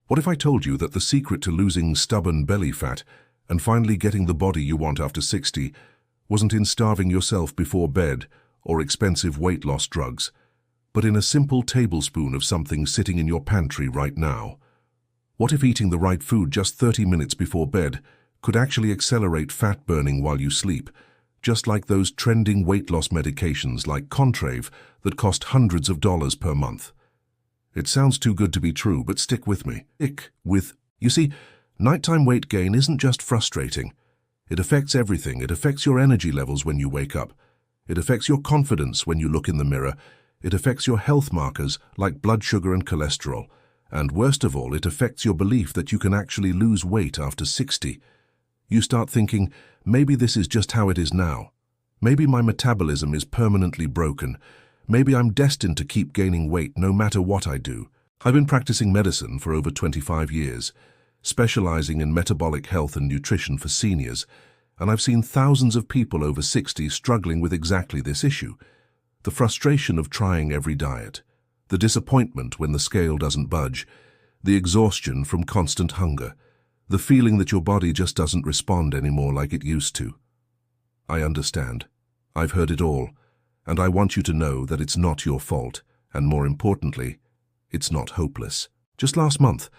What if I told you that the secret to losing stubborn belly fat and finally getting the body you want after 60 wasn't in starving yourself before bed or expensive weight loss drugs, but in a simple tablespoon of something sitting in your pantry right now? What if eating the right food just 30 minutes before bed could actually accelerate fat burning while you sleep, just like those trending weight loss medications like Contrave that cost hundreds of dollars per month? It sounds too good to be true, but stick with me. You see, nighttime weight gain isn't just frustrating. It affects everything. It affects your energy levels when you wake up. It affects your confidence when you look in the mirror. It affects your health markers like blood sugar and cholesterol. And worst of all, it affects your belief that you can actually lose weight after 60. You start thinking, maybe this is just how it is now. Maybe my metabolism is permanently broken. Maybe I'm destined to keep gaining weight no matter what I do. I've been practicing medicine for over 25 years, specializing in metabolic health and nutrition for seniors, and I've seen thousands of people over 60 struggling with exactly this issue. The frustration of trying every diet, the disappointment when the scale doesn't budge, the exhaustion from constant hunger, the feeling that your body just doesn't respond anymore like it used to. I understand. I've heard it all. And I want you to know that it's not your fault, and more importantly, it's not hopeless. Just last month,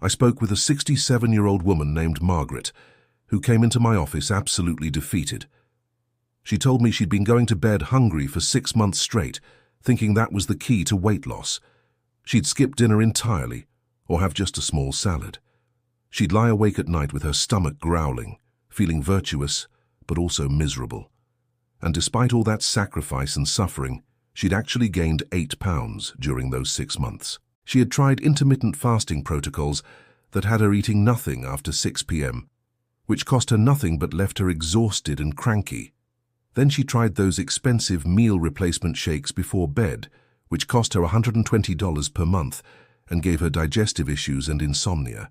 I spoke with a 67-year-old woman named Margaret, who came into my office absolutely defeated. She told me she'd been going to bed hungry for 6 months straight, thinking that was the key to weight loss. She'd skip dinner entirely, or have just a small salad. She'd lie awake at night with her stomach growling, feeling virtuous, but also miserable. And despite all that sacrifice and suffering, she'd actually gained 8 pounds during those 6 months. She had tried intermittent fasting protocols that had her eating nothing after 6 p.m., which cost her nothing but left her exhausted and cranky. Then she tried those expensive meal replacement shakes before bed, which cost her $120 per month and gave her digestive issues and insomnia.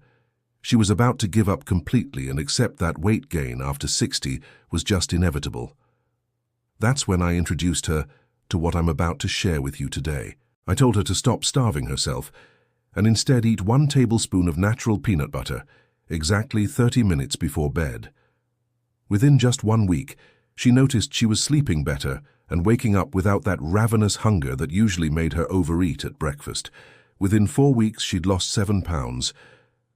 She was about to give up completely and accept that weight gain after 60 was just inevitable. That's when I introduced her to what I'm about to share with you today. I told her to stop starving herself and instead eat 1 tablespoon of natural peanut butter exactly 30 minutes before bed. Within just 1 week, she noticed she was sleeping better and waking up without that ravenous hunger that usually made her overeat at breakfast. Within 4 weeks, she'd lost 7 pounds.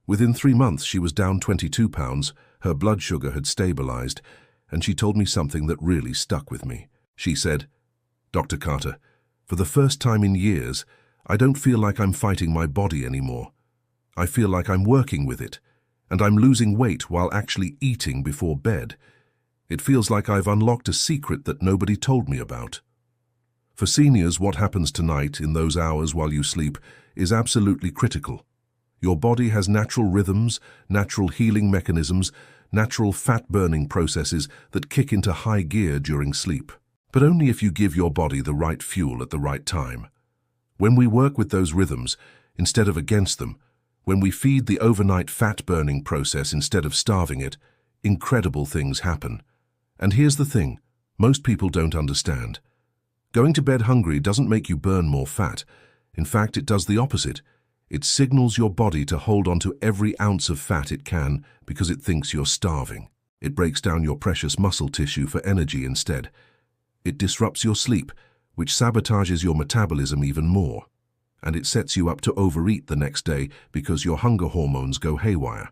Within 3 months, she was down 22 pounds, her blood sugar had stabilized, and she told me something that really stuck with me. She said, "Dr. Carter, for the first time in years, I don't feel like I'm fighting my body anymore. I feel like I'm working with it, and I'm losing weight while actually eating before bed. It feels like I've unlocked a secret that nobody told me about." For seniors, what happens tonight in those hours while you sleep is absolutely critical. Your body has natural rhythms, natural healing mechanisms, natural fat-burning processes that kick into high gear during sleep. But only if you give your body the right fuel at the right time. When we work with those rhythms instead of against them, when we feed the overnight fat-burning process instead of starving it, incredible things happen. And here's the thing, most people don't understand. Going to bed hungry doesn't make you burn more fat. In fact, it does the opposite. It signals your body to hold on to every ounce of fat it can because it thinks you're starving. It breaks down your precious muscle tissue for energy instead. It disrupts your sleep, which sabotages your metabolism even more. And it sets you up to overeat the next day because your hunger hormones go haywire.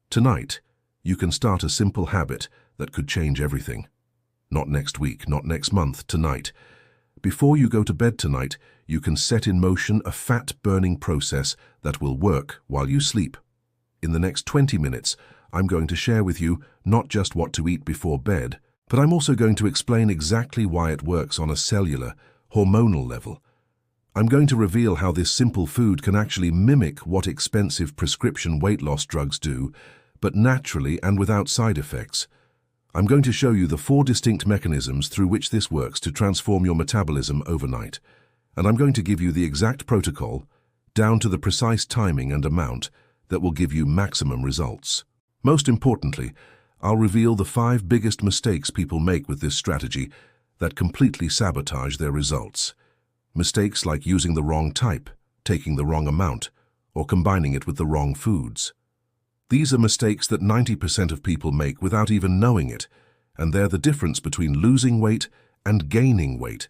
Tonight, you can start a simple habit that could change everything. Not next week, not next month, tonight. Before you go to bed tonight, you can set in motion a fat-burning process that will work while you sleep. In the next 20 minutes, I'm going to share with you not just what to eat before bed, but I'm also going to explain exactly why it works on a cellular, hormonal level. I'm going to reveal how this simple food can actually mimic what expensive prescription weight loss drugs do, but naturally and without side effects. I'm going to show you the 4 distinct mechanisms through which this works to transform your metabolism overnight. And I'm going to give you the exact protocol, down to the precise timing and amount, that will give you maximum results. Most importantly, I'll reveal the 5 biggest mistakes people make with this strategy that completely sabotage their results. Mistakes like using the wrong type, taking the wrong amount, or combining it with the wrong foods. These are mistakes that 90% of people make without even knowing it, and they're the difference between losing weight and gaining weight.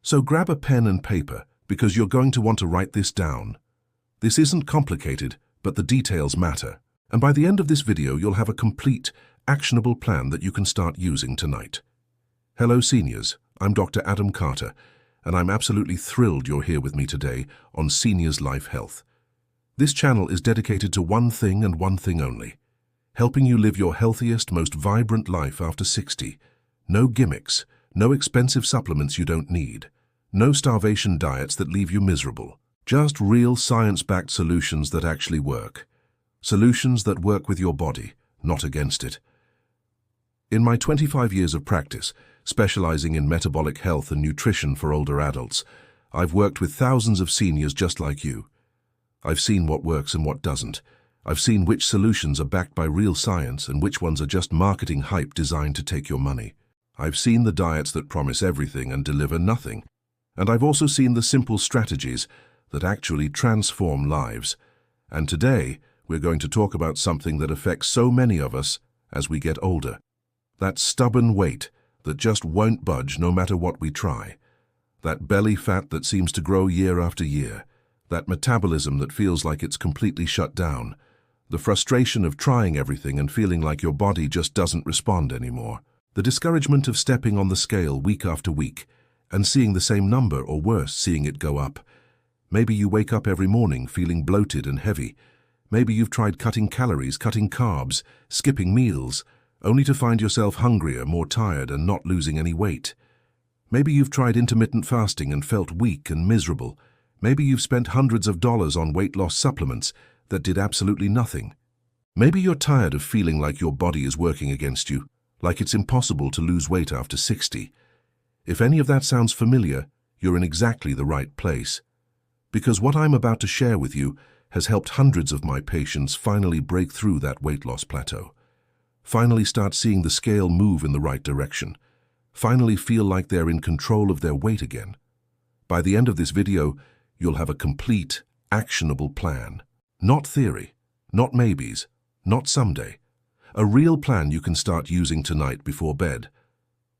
So grab a pen and paper, because you're going to want to write this down. This isn't complicated, but the details matter. And by the end of this video, you'll have a complete, actionable plan that you can start using tonight. Hello seniors, I'm Dr. Adam Carter, and I'm absolutely thrilled you're here with me today on Seniors Life Health. This channel is dedicated to one thing and one thing only: helping you live your healthiest, most vibrant life after 60. No gimmicks, no expensive supplements you don't need, no starvation diets that leave you miserable. Just real science-backed solutions that actually work. Solutions that work with your body, not against it. In my 25 years of practice, specializing in metabolic health and nutrition for older adults, I've worked with thousands of seniors just like you. I've seen what works and what doesn't. I've seen which solutions are backed by real science and which ones are just marketing hype designed to take your money. I've seen the diets that promise everything and deliver nothing. And I've also seen the simple strategies that actually transform lives. And today, we're going to talk about something that affects so many of us as we get older. That stubborn weight that just won't budge no matter what we try. That belly fat that seems to grow year after year. That metabolism that feels like it's completely shut down. The frustration of trying everything and feeling like your body just doesn't respond anymore. The discouragement of stepping on the scale week after week and seeing the same number, or worse, seeing it go up. Maybe you wake up every morning feeling bloated and heavy. Maybe you've tried cutting calories, cutting carbs, skipping meals, only to find yourself hungrier, more tired, and not losing any weight. Maybe you've tried intermittent fasting and felt weak and miserable. Maybe you've spent hundreds of dollars on weight loss supplements that did absolutely nothing. Maybe you're tired of feeling like your body is working against you, like it's impossible to lose weight after 60. If any of that sounds familiar, you're in exactly the right place. Because what I'm about to share with you has helped hundreds of my patients finally break through that weight loss plateau. Finally start seeing the scale move in the right direction. Finally feel like they're in control of their weight again. By the end of this video, you'll have a complete, actionable plan. Not theory, not maybes, not someday. A real plan you can start using tonight before bed.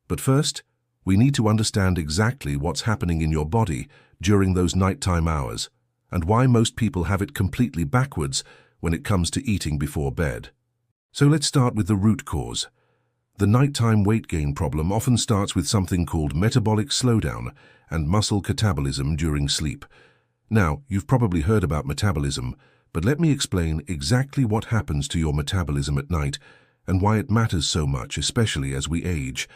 But first, we need to understand exactly what's happening in your body during those nighttime hours, and why most people have it completely backwards when it comes to eating before bed. So let's start with the root cause. The nighttime weight gain problem often starts with something called metabolic slowdown and muscle catabolism during sleep. Now, you've probably heard about metabolism, but let me explain exactly what happens to your metabolism at night and why it matters so much, especially as we age.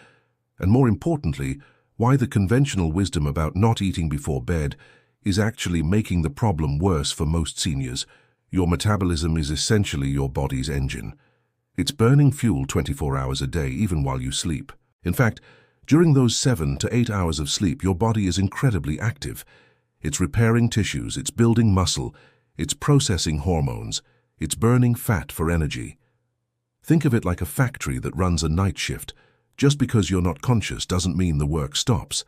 And more importantly, why the conventional wisdom about not eating before bed is actually making the problem worse for most seniors. Your metabolism is essentially your body's engine. It's burning fuel 24 hours a day, even while you sleep. In fact, during those 7 to 8 hours of sleep, your body is incredibly active. It's repairing tissues, it's building muscle, it's processing hormones, it's burning fat for energy. Think of it like a factory that runs a night shift. Just because you're not conscious doesn't mean the work stops.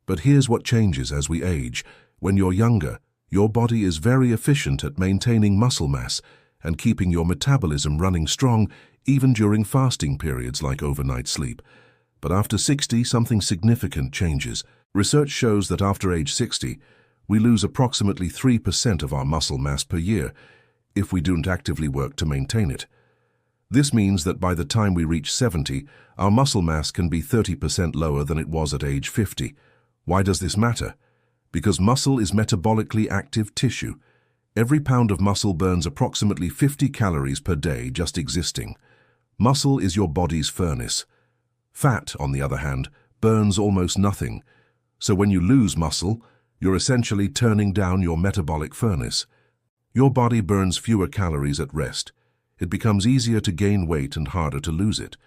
But here's what changes as we age. When you're younger, your body is very efficient at maintaining muscle mass and keeping your metabolism running strong even during fasting periods like overnight sleep. But after 60, something significant changes. Research shows that after age 60, we lose approximately 3% of our muscle mass per year if we don't actively work to maintain it. This means that by the time we reach 70, our muscle mass can be 30% lower than it was at age 50. Why does this matter? Because muscle is metabolically active tissue. Every pound of muscle burns approximately 50 calories per day just existing. Muscle is your body's furnace. Fat, on the other hand, burns almost nothing. So when you lose muscle, you're essentially turning down your metabolic furnace. Your body burns fewer calories at rest. It becomes easier to gain weight and harder to lose it.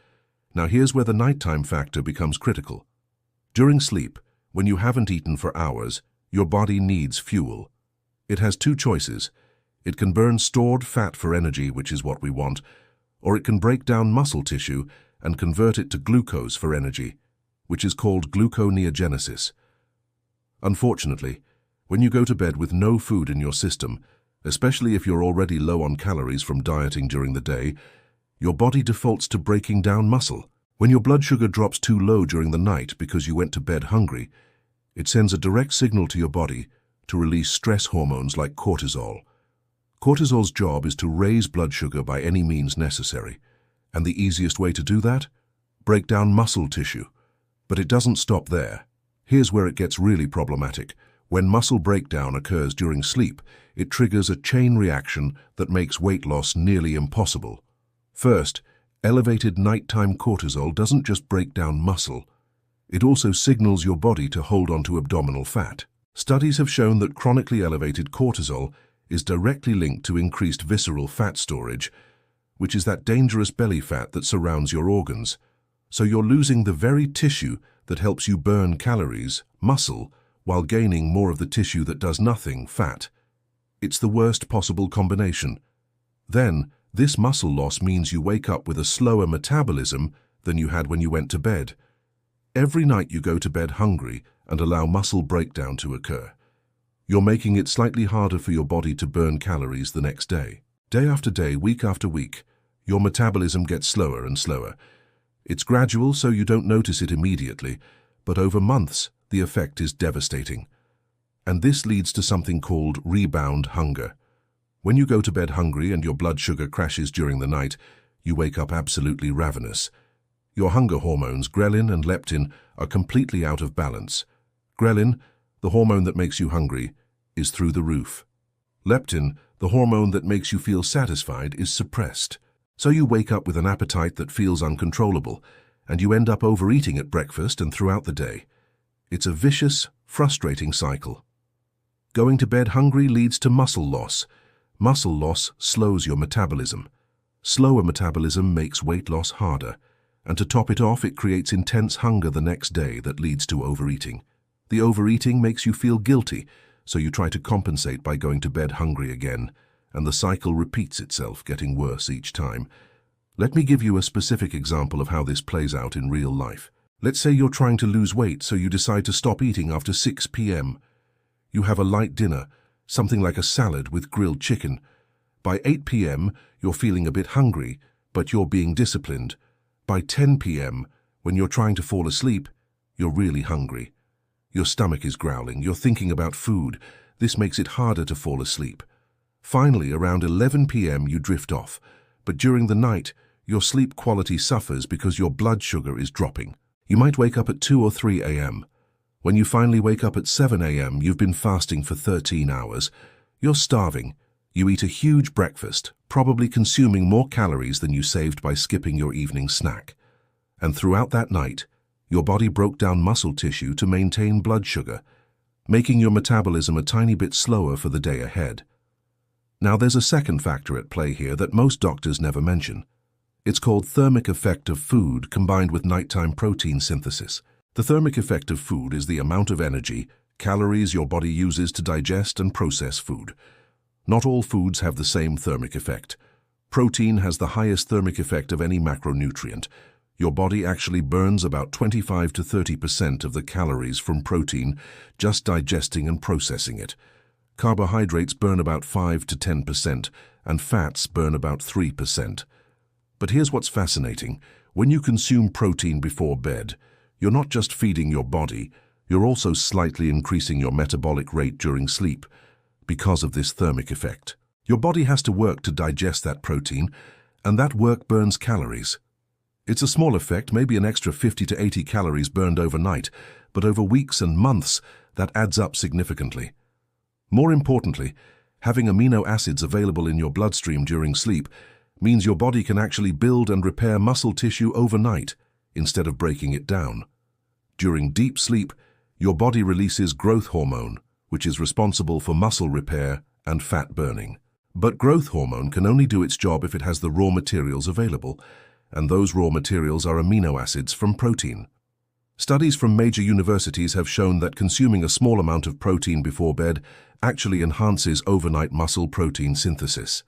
Now here's where the nighttime factor becomes critical. During sleep, when you haven't eaten for hours, your body needs fuel. It has two choices. It can burn stored fat for energy, which is what we want, or it can break down muscle tissue and convert it to glucose for energy, which is called gluconeogenesis. Unfortunately, when you go to bed with no food in your system, Especially if you're already low on calories from dieting during the day, your body defaults to breaking down muscle. When your blood sugar drops too low during the night because you went to bed hungry, it sends a direct signal to your body to release stress hormones like cortisol. Cortisol's job is to raise blood sugar by any means necessary. And the easiest way to do that? Break down muscle tissue. But it doesn't stop there. Here's where it gets really problematic. When muscle breakdown occurs during sleep, it triggers a chain reaction that makes weight loss nearly impossible. First, elevated nighttime cortisol doesn't just break down muscle. It also signals your body to hold onto abdominal fat. Studies have shown that chronically elevated cortisol is directly linked to increased visceral fat storage, which is that dangerous belly fat that surrounds your organs. So you're losing the very tissue that helps you burn calories, muscle, while gaining more of the tissue that does nothing, fat. It's the worst possible combination. Then, this muscle loss means you wake up with a slower metabolism than you had when you went to bed. Every night you go to bed hungry and allow muscle breakdown to occur. You're making it slightly harder for your body to burn calories the next day. Day after day, week after week, your metabolism gets slower and slower. It's gradual, so you don't notice it immediately, but over months, the effect is devastating. And this leads to something called rebound hunger. When you go to bed hungry and your blood sugar crashes during the night, you wake up absolutely ravenous. Your hunger hormones, ghrelin and leptin, are completely out of balance. Ghrelin, the hormone that makes you hungry, is through the roof. Leptin, the hormone that makes you feel satisfied, is suppressed. So you wake up with an appetite that feels uncontrollable, and you end up overeating at breakfast and throughout the day. It's a vicious, frustrating cycle. Going to bed hungry leads to muscle loss. Muscle loss slows your metabolism. Slower metabolism makes weight loss harder. And to top it off, it creates intense hunger the next day that leads to overeating. The overeating makes you feel guilty, so you try to compensate by going to bed hungry again, and the cycle repeats itself, getting worse each time. Let me give you a specific example of how this plays out in real life. Let's say you're trying to lose weight, so you decide to stop eating after 6 p.m. You have a light dinner, something like a salad with grilled chicken. By 8 p.m., you're feeling a bit hungry, but you're being disciplined. By 10 p.m., when you're trying to fall asleep, you're really hungry. Your stomach is growling, you're thinking about food. This makes it harder to fall asleep. Finally, around 11 p.m., you drift off, but during the night, your sleep quality suffers because your blood sugar is dropping. You might wake up at 2 or 3 a.m. When you finally wake up at 7 a.m., you've been fasting for 13 hours. You're starving. You eat a huge breakfast, probably consuming more calories than you saved by skipping your evening snack. And throughout that night, your body broke down muscle tissue to maintain blood sugar, making your metabolism a tiny bit slower for the day ahead. Now there's a second factor at play here that most doctors never mention. It's called thermic effect of food combined with nighttime protein synthesis. The thermic effect of food is the amount of energy, calories your body uses to digest and process food. Not all foods have the same thermic effect. Protein has the highest thermic effect of any macronutrient. Your body actually burns about 25 to 30% of the calories from protein just digesting and processing it. Carbohydrates burn about 5 to 10%, and fats burn about 3%. But here's what's fascinating. When you consume protein before bed, you're not just feeding your body, you're also slightly increasing your metabolic rate during sleep because of this thermic effect. Your body has to work to digest that protein, and that work burns calories. It's a small effect, maybe an extra 50 to 80 calories burned overnight, but over weeks and months, that adds up significantly. More importantly, having amino acids available in your bloodstream during sleep means your body can actually build and repair muscle tissue overnight instead of breaking it down. During deep sleep, your body releases growth hormone, which is responsible for muscle repair and fat burning. But growth hormone can only do its job if it has the raw materials available, and those raw materials are amino acids from protein. Studies from major universities have shown that consuming a small amount of protein before bed actually enhances overnight muscle protein synthesis.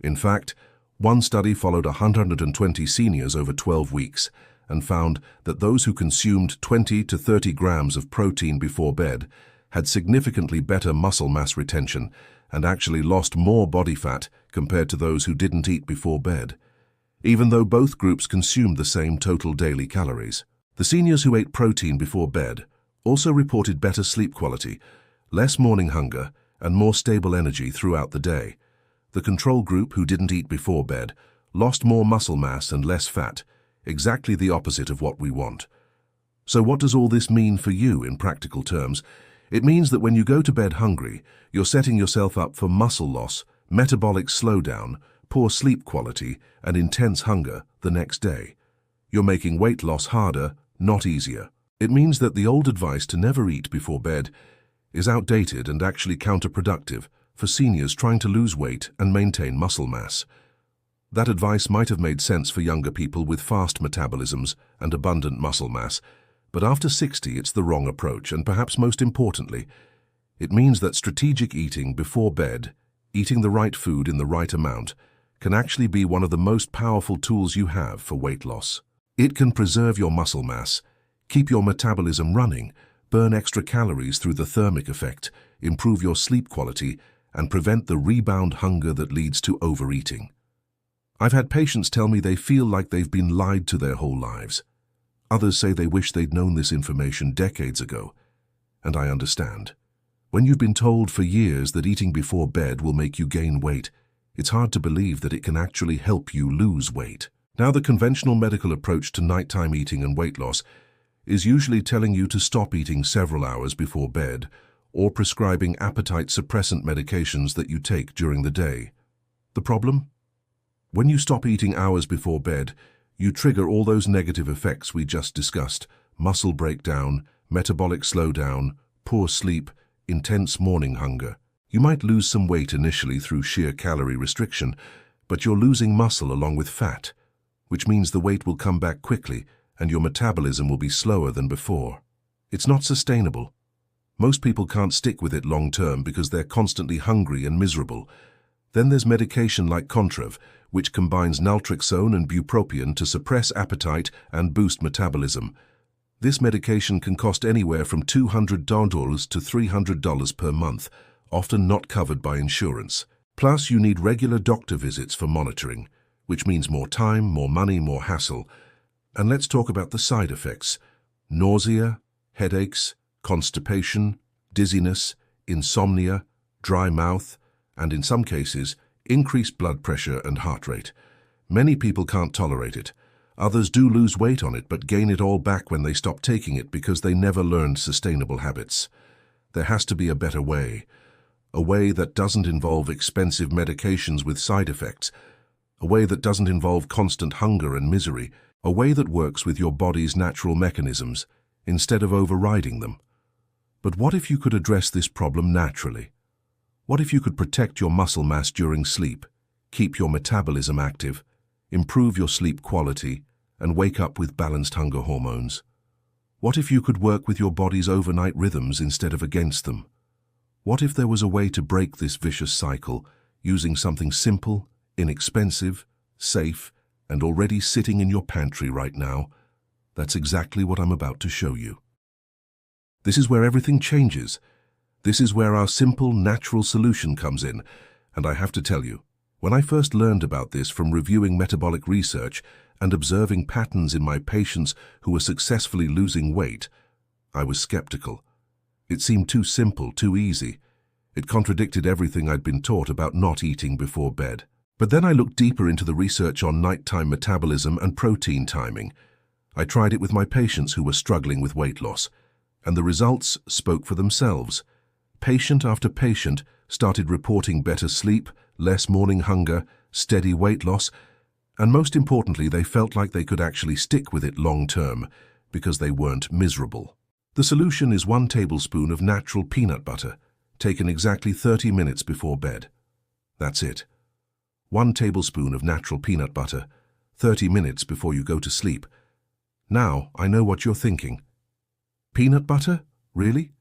In fact, one study followed 120 seniors over 12 weeks and found that those who consumed 20 to 30 grams of protein before bed had significantly better muscle mass retention and actually lost more body fat compared to those who didn't eat before bed, even though both groups consumed the same total daily calories. The seniors who ate protein before bed also reported better sleep quality, less morning hunger, and more stable energy throughout the day. The control group, who didn't eat before bed, lost more muscle mass and less fat, exactly the opposite of what we want. So what does all this mean for you in practical terms? It means that when you go to bed hungry, you're setting yourself up for muscle loss, metabolic slowdown, poor sleep quality, and intense hunger the next day. You're making weight loss harder, not easier. It means that the old advice to never eat before bed is outdated and actually counterproductive for seniors trying to lose weight and maintain muscle mass. That advice might have made sense for younger people with fast metabolisms and abundant muscle mass, but after 60 it's the wrong approach, and perhaps most importantly, it means that strategic eating before bed, eating the right food in the right amount, can actually be one of the most powerful tools you have for weight loss. It can preserve your muscle mass, keep your metabolism running, burn extra calories through the thermic effect, improve your sleep quality, and prevent the rebound hunger that leads to overeating. I've had patients tell me they feel like they've been lied to their whole lives. Others say they wish they'd known this information decades ago. And I understand. When you've been told for years that eating before bed will make you gain weight, it's hard to believe that it can actually help you lose weight. Now, the conventional medical approach to nighttime eating and weight loss is usually telling you to stop eating several hours before bed or prescribing appetite suppressant medications that you take during the day. The problem? When you stop eating hours before bed, you trigger all those negative effects we just discussed: muscle breakdown, metabolic slowdown, poor sleep, intense morning hunger. You might lose some weight initially through sheer calorie restriction, but you're losing muscle along with fat, which means the weight will come back quickly and your metabolism will be slower than before. It's not sustainable. Most people can't stick with it long term because they're constantly hungry and miserable. Then there's medication like Contrave, which combines naltrexone and bupropion to suppress appetite and boost metabolism. This medication can cost anywhere from $200 to $300 per month, often not covered by insurance. Plus, you need regular doctor visits for monitoring, which means more time, more money, more hassle. And let's talk about the side effects: nausea, headaches, constipation, dizziness, insomnia, dry mouth, and in some cases, increased blood pressure and heart rate. Many people can't tolerate it. Others do lose weight on it but gain it all back when they stop taking it because they never learned sustainable habits. There has to be a better way. A way that doesn't involve expensive medications with side effects. A way that doesn't involve constant hunger and misery. A way that works with your body's natural mechanisms instead of overriding them. But what if you could address this problem naturally? What if you could protect your muscle mass during sleep, keep your metabolism active, improve your sleep quality, and wake up with balanced hunger hormones? What if you could work with your body's overnight rhythms instead of against them? What if there was a way to break this vicious cycle using something simple, inexpensive, safe, and already sitting in your pantry right now? That's exactly what I'm about to show you. This is where everything changes. This is where our simple, natural solution comes in. And I have to tell you, when I first learned about this from reviewing metabolic research and observing patterns in my patients who were successfully losing weight, I was skeptical. It seemed too simple, too easy. It contradicted everything I'd been taught about not eating before bed. But then I looked deeper into the research on nighttime metabolism and protein timing. I tried it with my patients who were struggling with weight loss, and the results spoke for themselves. Patient after patient started reporting better sleep, less morning hunger, steady weight loss, and most importantly, they felt like they could actually stick with it long term because they weren't miserable. The solution is 1 tablespoon of natural peanut butter, taken exactly 30 minutes before bed. That's it. 1 tablespoon of natural peanut butter, 30 minutes before you go to sleep. Now, I know what you're thinking. Peanut butter? Really?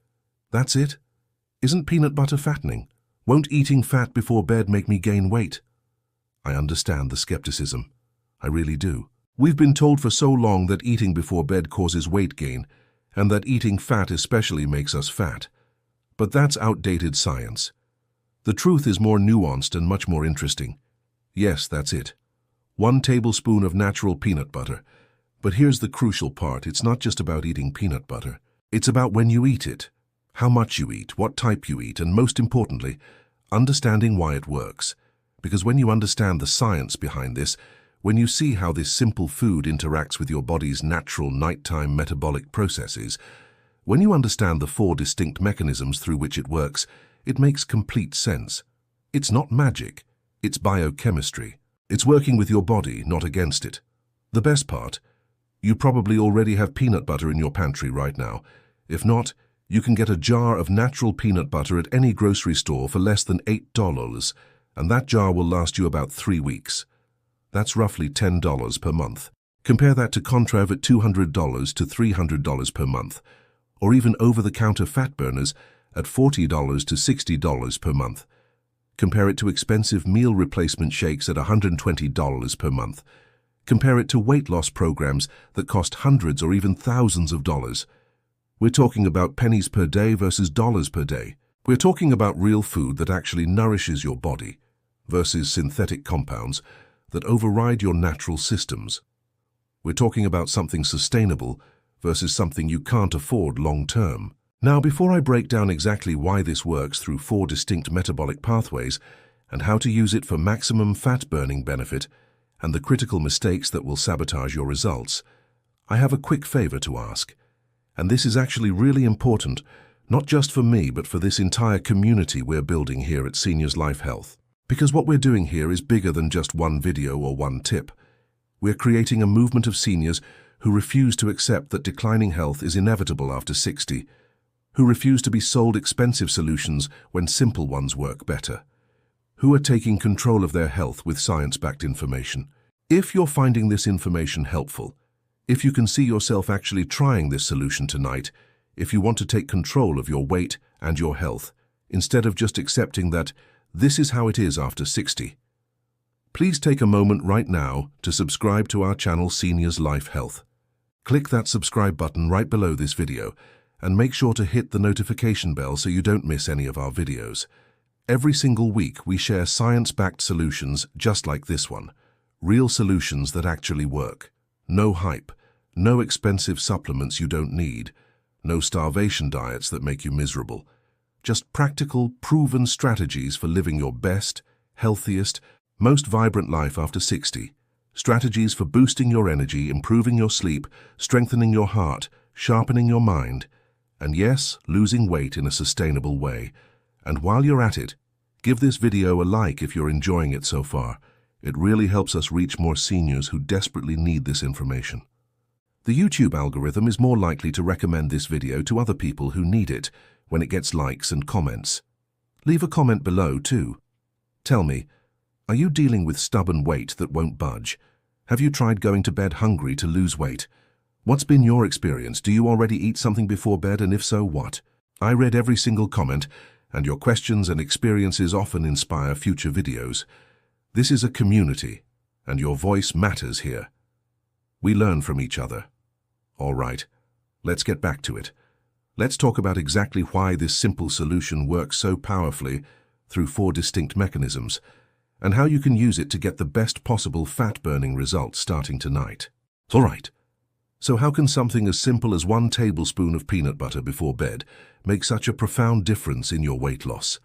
That's it? Isn't peanut butter fattening? Won't eating fat before bed make me gain weight? I understand the skepticism. I really do. We've been told for so long that eating before bed causes weight gain, and that eating fat especially makes us fat. But that's outdated science. The truth is more nuanced and much more interesting. Yes, that's it. 1 tablespoon of natural peanut butter. But here's the crucial part. It's not just about eating peanut butter. It's about when you eat it, how much you eat, what type you eat, and most importantly, understanding why it works. Because when you understand the science behind this, when you see how this simple food interacts with your body's natural nighttime metabolic processes, when you understand the 4 distinct mechanisms through which it works, it makes complete sense. It's not magic, it's biochemistry. It's working with your body, not against it. The best part, you probably already have peanut butter in your pantry right now. If not, you can get a jar of natural peanut butter at any grocery store for less than $8, and that jar will last you about 3 weeks. That's roughly $10 per month. Compare that to Contrave at $200 to $300 per month, or even over-the-counter fat burners at $40 to $60 per month. Compare it to expensive meal replacement shakes at $120 per month. Compare it to weight loss programs that cost hundreds or even thousands of dollars. We're talking about pennies per day versus dollars per day. We're talking about real food that actually nourishes your body versus synthetic compounds that override your natural systems. We're talking about something sustainable versus something you can't afford long-term. Now, before I break down exactly why this works through 4 distinct metabolic pathways and how to use it for maximum fat-burning benefit and the critical mistakes that will sabotage your results, I have a quick favor to ask. And this is actually really important, not just for me, but for this entire community we're building here at Seniors Life Health. Because what we're doing here is bigger than just one video or one tip. We're creating a movement of seniors who refuse to accept that declining health is inevitable after 60, who refuse to be sold expensive solutions when simple ones work better, who are taking control of their health with science-backed information. If you're finding this information helpful, if you can see yourself actually trying this solution tonight, if you want to take control of your weight and your health, instead of just accepting that this is how it is after 60, please take a moment right now to subscribe to our channel Seniors Life Health. Click that subscribe button right below this video and make sure to hit the notification bell so you don't miss any of our videos. Every single week we share science-backed solutions just like this one, real solutions that actually work. No hype, no expensive supplements you don't need, no starvation diets that make you miserable. Just practical, proven strategies for living your best, healthiest, most vibrant life after 60. Strategies for boosting your energy, improving your sleep, strengthening your heart, sharpening your mind, and yes, losing weight in a sustainable way. And while you're at it, give this video a like if you're enjoying it so far. It really helps us reach more seniors who desperately need this information. The YouTube algorithm is more likely to recommend this video to other people who need it when it gets likes and comments. Leave a comment below too. Tell me, are you dealing with stubborn weight that won't budge? Have you tried going to bed hungry to lose weight? What's been your experience? Do you already eat something before bed, and if so, what? I read every single comment, and your questions and experiences often inspire future videos. This is a community, and your voice matters here. We learn from each other. All right, let's get back to it. Let's talk about exactly why this simple solution works so powerfully through 4 distinct mechanisms, and how you can use it to get the best possible fat-burning results starting tonight. All right, so how can something as simple as 1 tablespoon of peanut butter before bed make such a profound difference in your weight loss?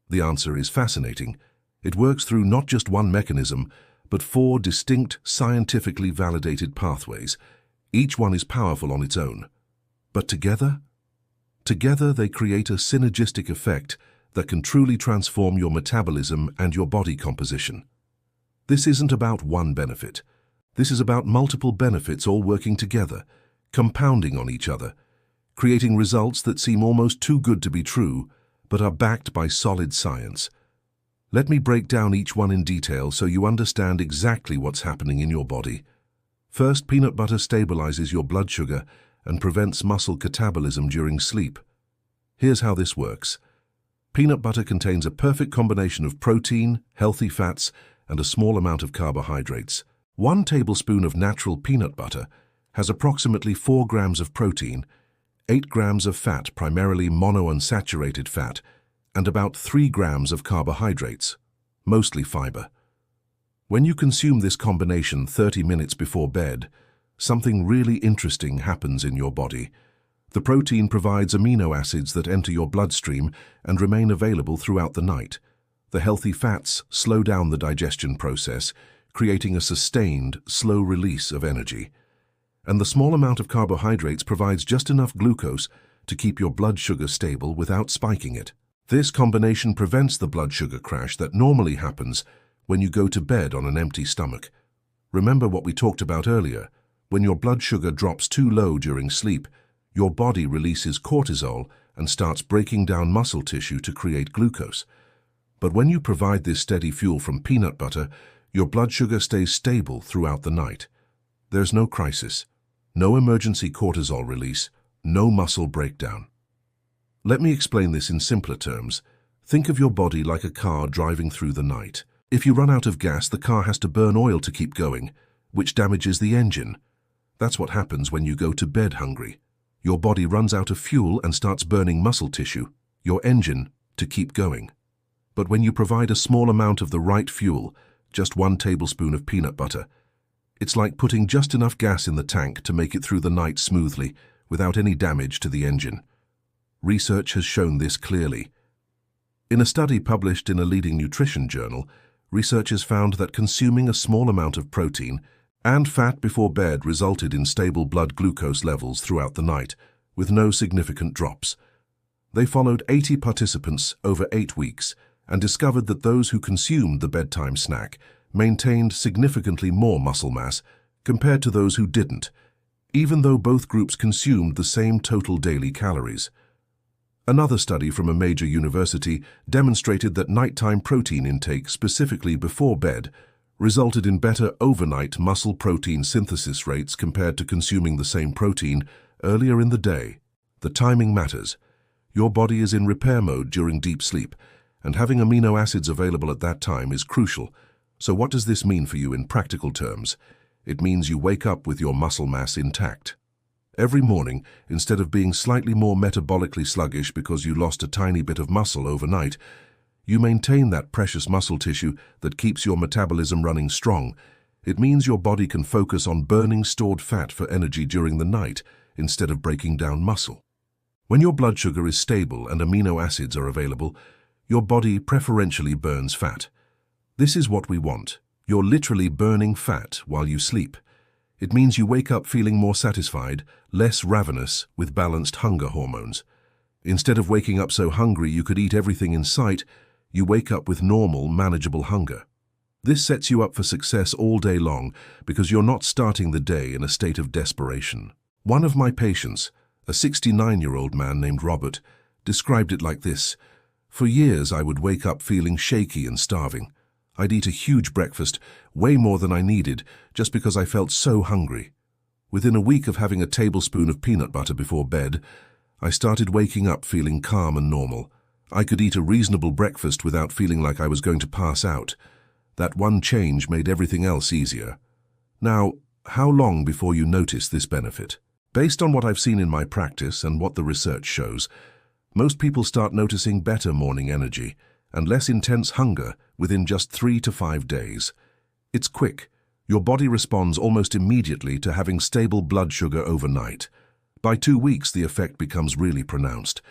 The answer is fascinating. It works through not just one mechanism, but 4 distinct, scientifically validated pathways. Each one is powerful on its own. But together they create a synergistic effect that can truly transform your metabolism and your body composition. This isn't about one benefit. This is about multiple benefits all working together, compounding on each other, creating results that seem almost too good to be true, but are backed by solid science. Let me break down each one in detail so you understand exactly what's happening in your body. First, peanut butter stabilizes your blood sugar and prevents muscle catabolism during sleep. Here's how this works. Peanut butter contains a perfect combination of protein, healthy fats, and a small amount of carbohydrates. 1 tablespoon of natural peanut butter has approximately 4 grams of protein, 8 grams of fat, primarily monounsaturated fat, and about 3 grams of carbohydrates, mostly fiber. When you consume this combination 30 minutes before bed, something really interesting happens in your body. The protein provides amino acids that enter your bloodstream and remain available throughout the night. The healthy fats slow down the digestion process, creating a sustained, slow release of energy. And the small amount of carbohydrates provides just enough glucose to keep your blood sugar stable without spiking it. This combination prevents the blood sugar crash that normally happens when you go to bed on an empty stomach. Remember what we talked about earlier. When your blood sugar drops too low during sleep, your body releases cortisol and starts breaking down muscle tissue to create glucose. But when you provide this steady fuel from peanut butter, your blood sugar stays stable throughout the night. There's no crisis, no emergency cortisol release, no muscle breakdown. Let me explain this in simpler terms. Think of your body like a car driving through the night. If you run out of gas, the car has to burn oil to keep going, which damages the engine. That's what happens when you go to bed hungry. Your body runs out of fuel and starts burning muscle tissue, your engine, to keep going. But when you provide a small amount of the right fuel, just 1 tablespoon of peanut butter, it's like putting just enough gas in the tank to make it through the night smoothly, without any damage to the engine. Research has shown this clearly. In a study published in a leading nutrition journal, researchers found that consuming a small amount of protein and fat before bed resulted in stable blood glucose levels throughout the night, with no significant drops. They followed 80 participants over 8 weeks and discovered that those who consumed the bedtime snack maintained significantly more muscle mass compared to those who didn't, even though both groups consumed the same total daily calories. Another study from a major university demonstrated that nighttime protein intake, specifically before bed, resulted in better overnight muscle protein synthesis rates compared to consuming the same protein earlier in the day. The timing matters. Your body is in repair mode during deep sleep, and having amino acids available at that time is crucial. So what does this mean for you in practical terms? It means you wake up with your muscle mass intact. Every morning, instead of being slightly more metabolically sluggish because you lost a tiny bit of muscle overnight, you maintain that precious muscle tissue that keeps your metabolism running strong. It means your body can focus on burning stored fat for energy during the night instead of breaking down muscle. When your blood sugar is stable and amino acids are available, your body preferentially burns fat. This is what we want. You're literally burning fat while you sleep. It means you wake up feeling more satisfied, less ravenous, with balanced hunger hormones. Instead of waking up so hungry you could eat everything in sight, you wake up with normal, manageable hunger. This sets you up for success all day long because you're not starting the day in a state of desperation. One of my patients, a 69-year-old man named Robert, described it like this: "For years I would wake up feeling shaky and starving. I'd eat a huge breakfast, way more than I needed, just because I felt so hungry. Within a week of having a tablespoon of peanut butter before bed, I started waking up feeling calm and normal. I could eat a reasonable breakfast without feeling like I was going to pass out. That one change made everything else easier." Now, how long before you notice this benefit? Based on what I've seen in my practice and what the research shows, most people start noticing better morning energy and less intense hunger within just 3 to 5 days. It's quick. Your body responds almost immediately to having stable blood sugar overnight. By 2 weeks, the effect becomes really pronounced.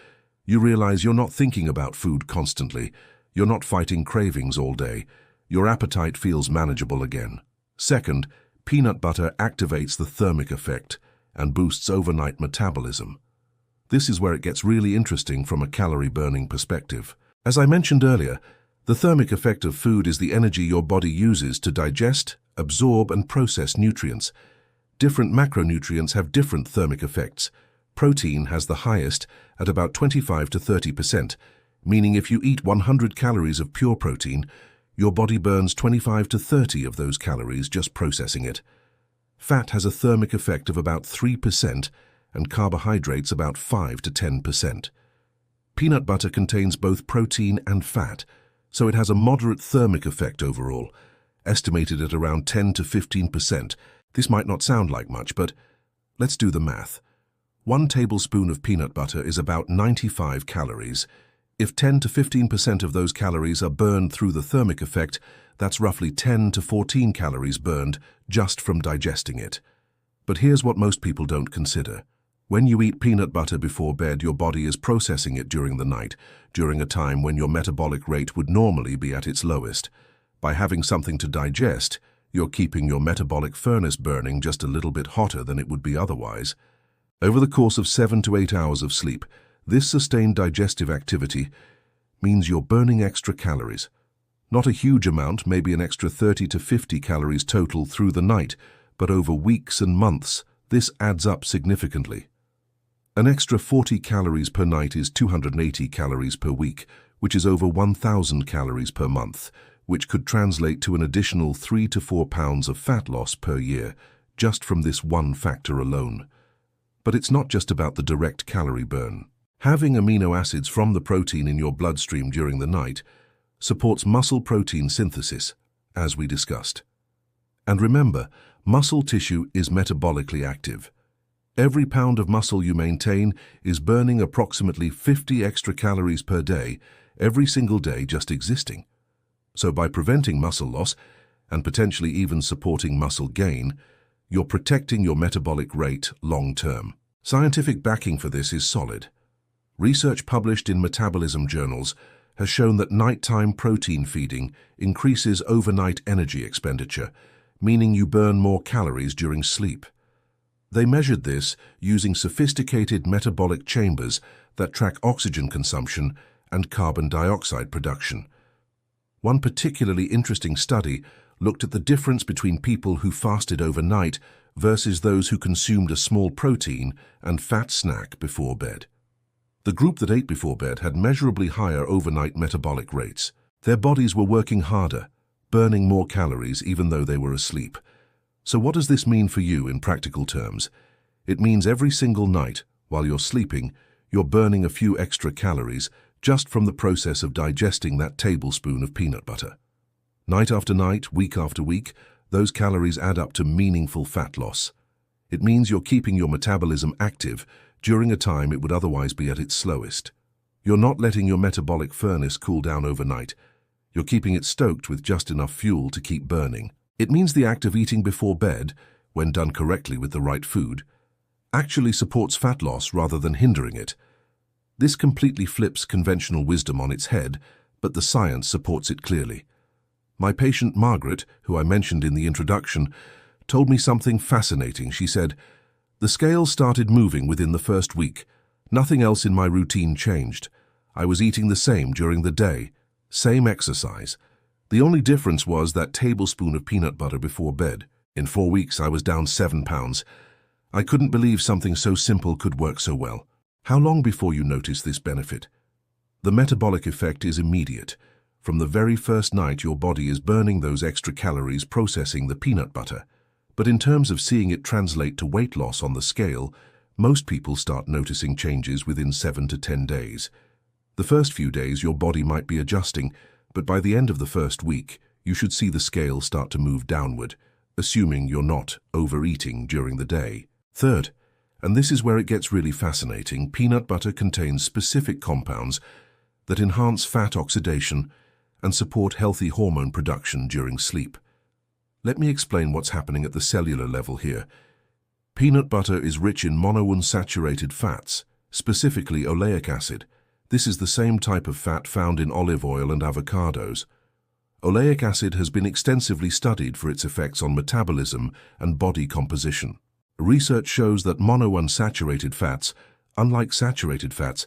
You realize you're not thinking about food constantly. You're not fighting cravings all day. Your appetite feels manageable again. Second, peanut butter activates the thermic effect and boosts overnight metabolism. This is where it gets really interesting from a calorie-burning perspective. As I mentioned earlier, the thermic effect of food is the energy your body uses to digest, absorb, and process nutrients. Different macronutrients have different thermic effects. Protein has the highest at about 25 to 30%, meaning if you eat 100 calories of pure protein, your body burns 25 to 30 of those calories just processing it. Fat has a thermic effect of about 3% and carbohydrates about 5 to 10%. Peanut butter contains both protein and fat, so it has a moderate thermic effect overall, estimated at around 10 to 15%. This might not sound like much, but let's do the math. 1 tablespoon of peanut butter is about 95 calories. If 10 to 15% of those calories are burned through the thermic effect, that's roughly 10 to 14 calories burned just from digesting it. But here's what most people don't consider. When you eat peanut butter before bed, your body is processing it during the night, during a time when your metabolic rate would normally be at its lowest. By having something to digest, you're keeping your metabolic furnace burning just a little bit hotter than it would be otherwise. Over the course of 7 to 8 hours of sleep, this sustained digestive activity means you're burning extra calories. Not a huge amount, maybe an extra 30 to 50 calories total through the night, but over weeks and months, this adds up significantly. An extra 40 calories per night is 280 calories per week, which is over 1,000 calories per month, which could translate to an additional 3 to 4 pounds of fat loss per year, just from this one factor alone. But it's not just about the direct calorie burn. Having amino acids from the protein in your bloodstream during the night supports muscle protein synthesis, as we discussed. And remember, muscle tissue is metabolically active. Every pound of muscle you maintain is burning approximately 50 extra calories per day, every single day just existing. So by preventing muscle loss, and potentially even supporting muscle gain, you're protecting your metabolic rate long-term. Scientific backing for this is solid. Research published in Metabolism journals has shown that nighttime protein feeding increases overnight energy expenditure, meaning you burn more calories during sleep. They measured this using sophisticated metabolic chambers that track oxygen consumption and carbon dioxide production. One particularly interesting study looked at the difference between people who fasted overnight versus those who consumed a small protein and fat snack before bed. The group that ate before bed had measurably higher overnight metabolic rates. Their bodies were working harder, burning more calories even though they were asleep. So what does this mean for you in practical terms? It means every single night, while you're sleeping, you're burning a few extra calories just from the process of digesting that tablespoon of peanut butter. Night after night, week after week, those calories add up to meaningful fat loss. It means you're keeping your metabolism active during a time it would otherwise be at its slowest. You're not letting your metabolic furnace cool down overnight. You're keeping it stoked with just enough fuel to keep burning. It means the act of eating before bed, when done correctly with the right food, actually supports fat loss rather than hindering it. This completely flips conventional wisdom on its head, but the science supports it clearly. My patient Margaret, who I mentioned in the introduction, told me something fascinating. She said, "The scale started moving within the first week. Nothing else in my routine changed. I was eating the same during the day, same exercise. The only difference was that tablespoon of peanut butter before bed. In 4 weeks, I was down 7 pounds. I couldn't believe something so simple could work so well." How long before you notice this benefit? The metabolic effect is immediate. From the very first night, your body is burning those extra calories processing the peanut butter. But in terms of seeing it translate to weight loss on the scale, most people start noticing changes within 7 to 10 days. The first few days, your body might be adjusting, but by the end of the first week, you should see the scale start to move downward, assuming you're not overeating during the day. Third, and this is where it gets really fascinating, peanut butter contains specific compounds that enhance fat oxidation and support healthy hormone production during sleep. Let me explain what's happening at the cellular level here. Peanut butter is rich in monounsaturated fats, specifically oleic acid. This is the same type of fat found in olive oil and avocados. Oleic acid has been extensively studied for its effects on metabolism and body composition. Research shows that monounsaturated fats, unlike saturated fats,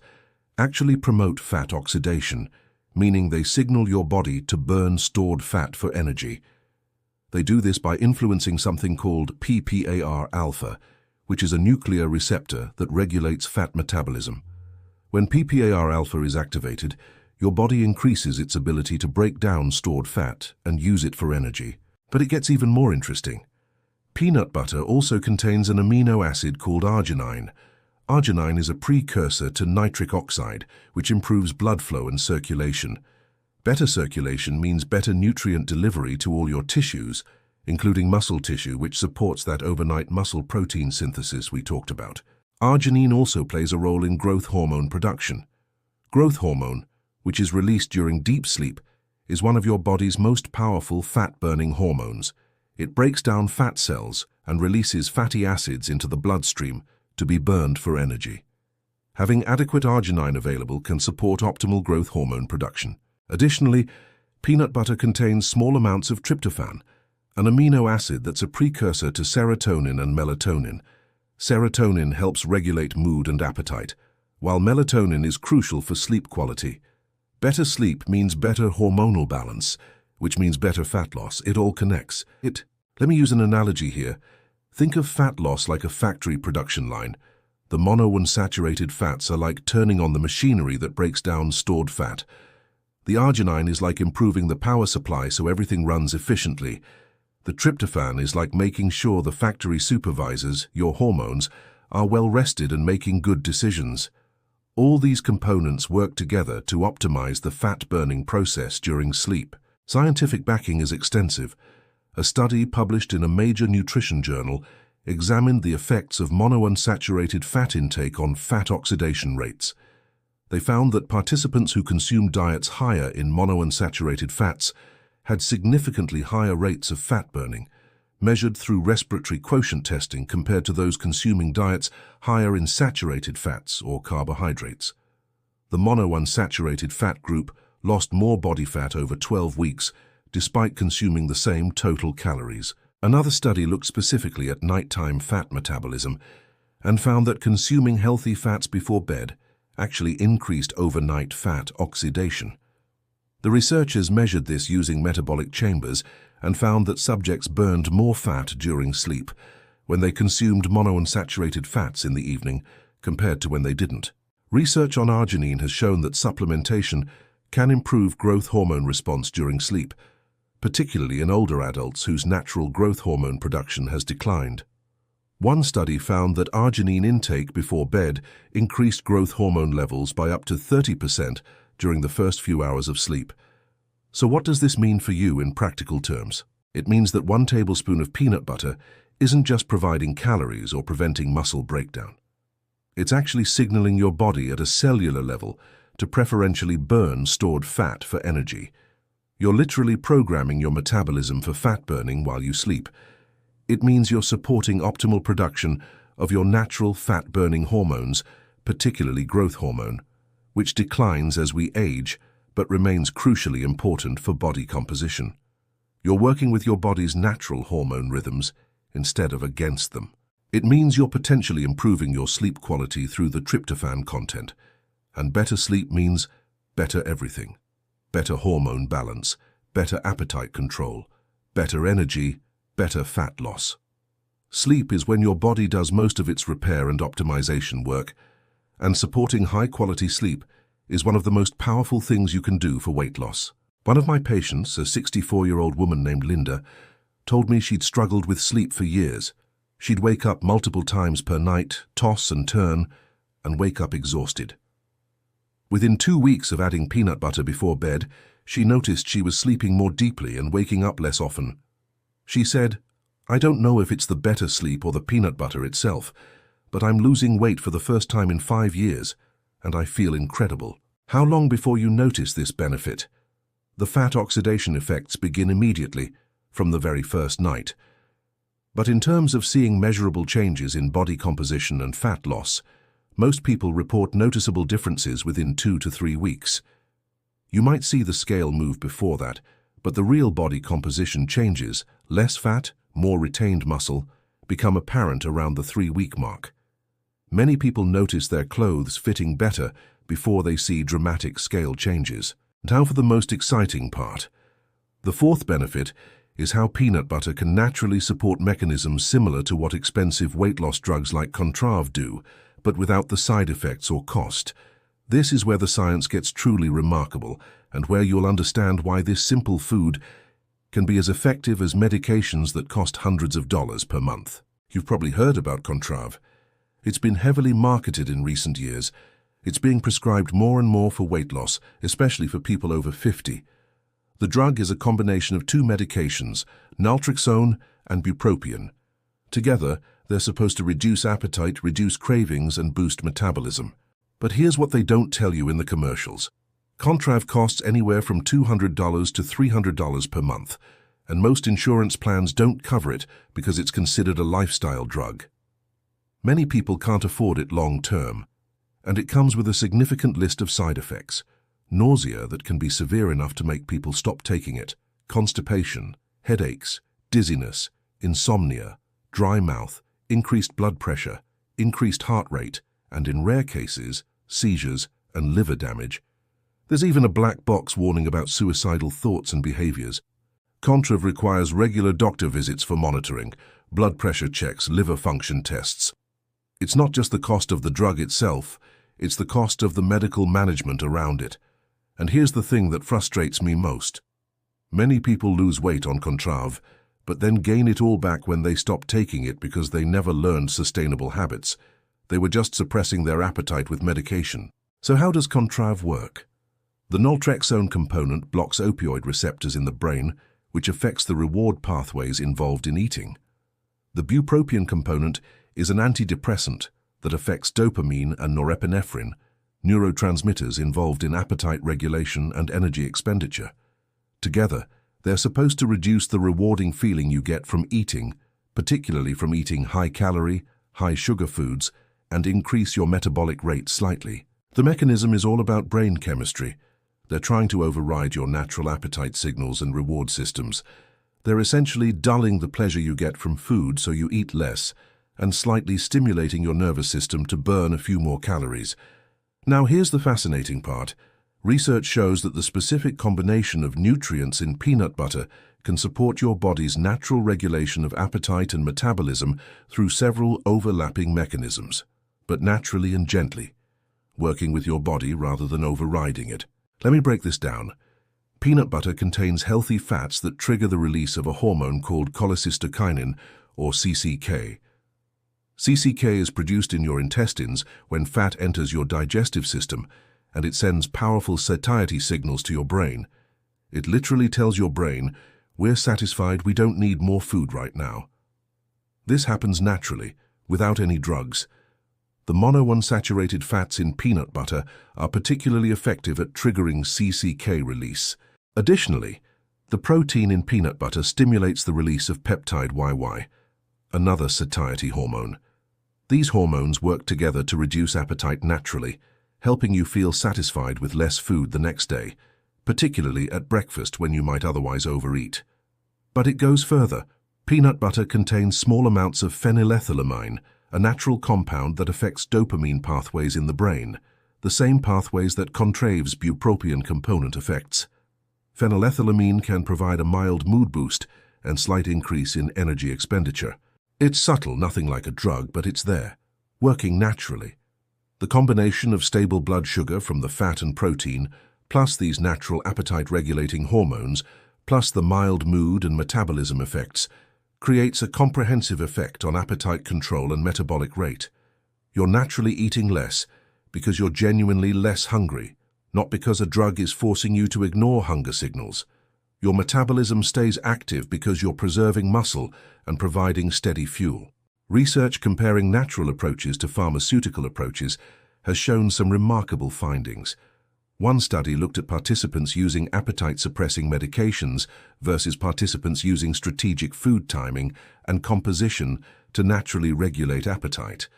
actually promote fat oxidation, meaning they signal your body to burn stored fat for energy. They do this by influencing something called PPAR-alpha, which is a nuclear receptor that regulates fat metabolism. When PPAR-alpha is activated, your body increases its ability to break down stored fat and use it for energy. But it gets even more interesting. Peanut butter also contains an amino acid called arginine. Arginine is a precursor to nitric oxide, which improves blood flow and circulation. Better circulation means better nutrient delivery to all your tissues, including muscle tissue, which supports that overnight muscle protein synthesis we talked about. Arginine also plays a role in growth hormone production. Growth hormone, which is released during deep sleep, is one of your body's most powerful fat-burning hormones. It breaks down fat cells and releases fatty acids into the bloodstream to be burned for energy. Having adequate arginine available can support optimal growth hormone production. Additionally, peanut butter contains small amounts of tryptophan, an amino acid that's a precursor to serotonin and melatonin. Serotonin helps regulate mood and appetite, while melatonin is crucial for sleep quality. Better sleep means better hormonal balance, which means better fat loss. It all connects. Let me use an analogy here. Think of fat loss like a factory production line. The monounsaturated fats are like turning on the machinery that breaks down stored fat. The arginine is like improving the power supply so everything runs efficiently. The tryptophan is like making sure the factory supervisors, your hormones, are well rested and making good decisions. All these components work together to optimize the fat-burning process during sleep. Scientific backing is extensive. A study published in a major nutrition journal examined the effects of monounsaturated fat intake on fat oxidation rates. They found that participants who consumed diets higher in monounsaturated fats had significantly higher rates of fat burning, measured through respiratory quotient testing compared to those consuming diets higher in saturated fats or carbohydrates. The monounsaturated fat group lost more body fat over 12 weeks, despite consuming the same total calories. Another study looked specifically at nighttime fat metabolism and found that consuming healthy fats before bed actually increased overnight fat oxidation. The researchers measured this using metabolic chambers and found that subjects burned more fat during sleep when they consumed monounsaturated fats in the evening compared to when they didn't. Research on arginine has shown that supplementation can improve growth hormone response during sleep, particularly in older adults whose natural growth hormone production has declined. One study found that arginine intake before bed increased growth hormone levels by up to 30% during the first few hours of sleep. So what does this mean for you in practical terms? It means that 1 tablespoon of peanut butter isn't just providing calories or preventing muscle breakdown. It's actually signaling your body at a cellular level to preferentially burn stored fat for energy. You're literally programming your metabolism for fat burning while you sleep. It means you're supporting optimal production of your natural fat-burning hormones, particularly growth hormone, which declines as we age but remains crucially important for body composition. You're working with your body's natural hormone rhythms instead of against them. It means you're potentially improving your sleep quality through the tryptophan content. And better sleep means better everything. Better hormone balance, better appetite control, better energy, better fat loss. Sleep is when your body does most of its repair and optimization work, and supporting high-quality sleep is one of the most powerful things you can do for weight loss. One of my patients, a 64-year-old woman named Linda, told me she'd struggled with sleep for years. She'd wake up multiple times per night, toss and turn, and wake up exhausted. Within 2 weeks of adding peanut butter before bed, she noticed she was sleeping more deeply and waking up less often. She said, "I don't know if it's the better sleep or the peanut butter itself, but I'm losing weight for the first time in 5 years, and I feel incredible." How long before you notice this benefit? The fat oxidation effects begin immediately, from the very first night. But in terms of seeing measurable changes in body composition and fat loss, most people report noticeable differences within 2 to 3 weeks. You might see the scale move before that, but the real body composition changes, less fat, more retained muscle, become apparent around the 3-week mark. Many people notice their clothes fitting better before they see dramatic scale changes. Now for the most exciting part. The fourth benefit is how peanut butter can naturally support mechanisms similar to what expensive weight loss drugs like Contrave do, but without the side effects or cost. This is where the science gets truly remarkable, and where you'll understand why this simple food can be as effective as medications that cost hundreds of dollars per month. You've probably heard about Contrave. It's been heavily marketed in recent years. It's being prescribed more and more for weight loss, especially for people over 50. The drug is a combination of 2 medications, naltrexone and bupropion. Together, they're supposed to reduce appetite, reduce cravings, and boost metabolism. But here's what they don't tell you in the commercials. Contrave costs anywhere from $200 to $300 per month, and most insurance plans don't cover it because it's considered a lifestyle drug. Many people can't afford it long term, and it comes with a significant list of side effects: nausea that can be severe enough to make people stop taking it, constipation, headaches, dizziness, insomnia, dry mouth, increased blood pressure, increased heart rate, and in rare cases, seizures and liver damage. There's even a black box warning about suicidal thoughts and behaviors. Contrave requires regular doctor visits for monitoring, blood pressure checks, liver function tests. It's not just the cost of the drug itself, it's the cost of the medical management around it. And here's the thing that frustrates me most. Many people lose weight on Contrave, but then gain it all back when they stop taking it because they never learned sustainable habits. They were just suppressing their appetite with medication. So how does Contrave work? The naltrexone component blocks opioid receptors in the brain, which affects the reward pathways involved in eating. The bupropion component is an antidepressant that affects dopamine and norepinephrine, neurotransmitters involved in appetite regulation and energy expenditure. Together, they're supposed to reduce the rewarding feeling you get from eating, particularly from eating high-calorie, high-sugar foods, and increase your metabolic rate slightly. The mechanism is all about brain chemistry. They're trying to override your natural appetite signals and reward systems. They're essentially dulling the pleasure you get from food so you eat less, and slightly stimulating your nervous system to burn a few more calories. Now here's the fascinating part. Research shows that the specific combination of nutrients in peanut butter can support your body's natural regulation of appetite and metabolism through several overlapping mechanisms, but naturally and gently, working with your body rather than overriding it. Let me break this down. Peanut butter contains healthy fats that trigger the release of a hormone called cholecystokinin, or CCK. CCK is produced in your intestines when fat enters your digestive system, and it sends powerful satiety signals to your brain. It literally tells your brain, "We're satisfied, we don't need more food right now." This happens naturally, without any drugs. The monounsaturated fats in peanut butter are particularly effective at triggering CCK release. Additionally, the protein in peanut butter stimulates the release of peptide YY, another satiety hormone. These hormones work together to reduce appetite naturally, helping you feel satisfied with less food the next day, particularly at breakfast when you might otherwise overeat. But it goes further. Peanut butter contains small amounts of phenylethylamine, a natural compound that affects dopamine pathways in the brain, the same pathways that Contrave's bupropion component affects. Phenylethylamine can provide a mild mood boost and slight increase in energy expenditure. It's subtle, nothing like a drug, but it's there, working naturally. The combination of stable blood sugar from the fat and protein, plus these natural appetite-regulating hormones, plus the mild mood and metabolism effects, creates a comprehensive effect on appetite control and metabolic rate. You're naturally eating less because you're genuinely less hungry, not because a drug is forcing you to ignore hunger signals. Your metabolism stays active because you're preserving muscle and providing steady fuel. Research comparing natural approaches to pharmaceutical approaches has shown some remarkable findings. One study looked at participants using appetite-suppressing medications versus participants using strategic food timing and composition to naturally regulate appetite.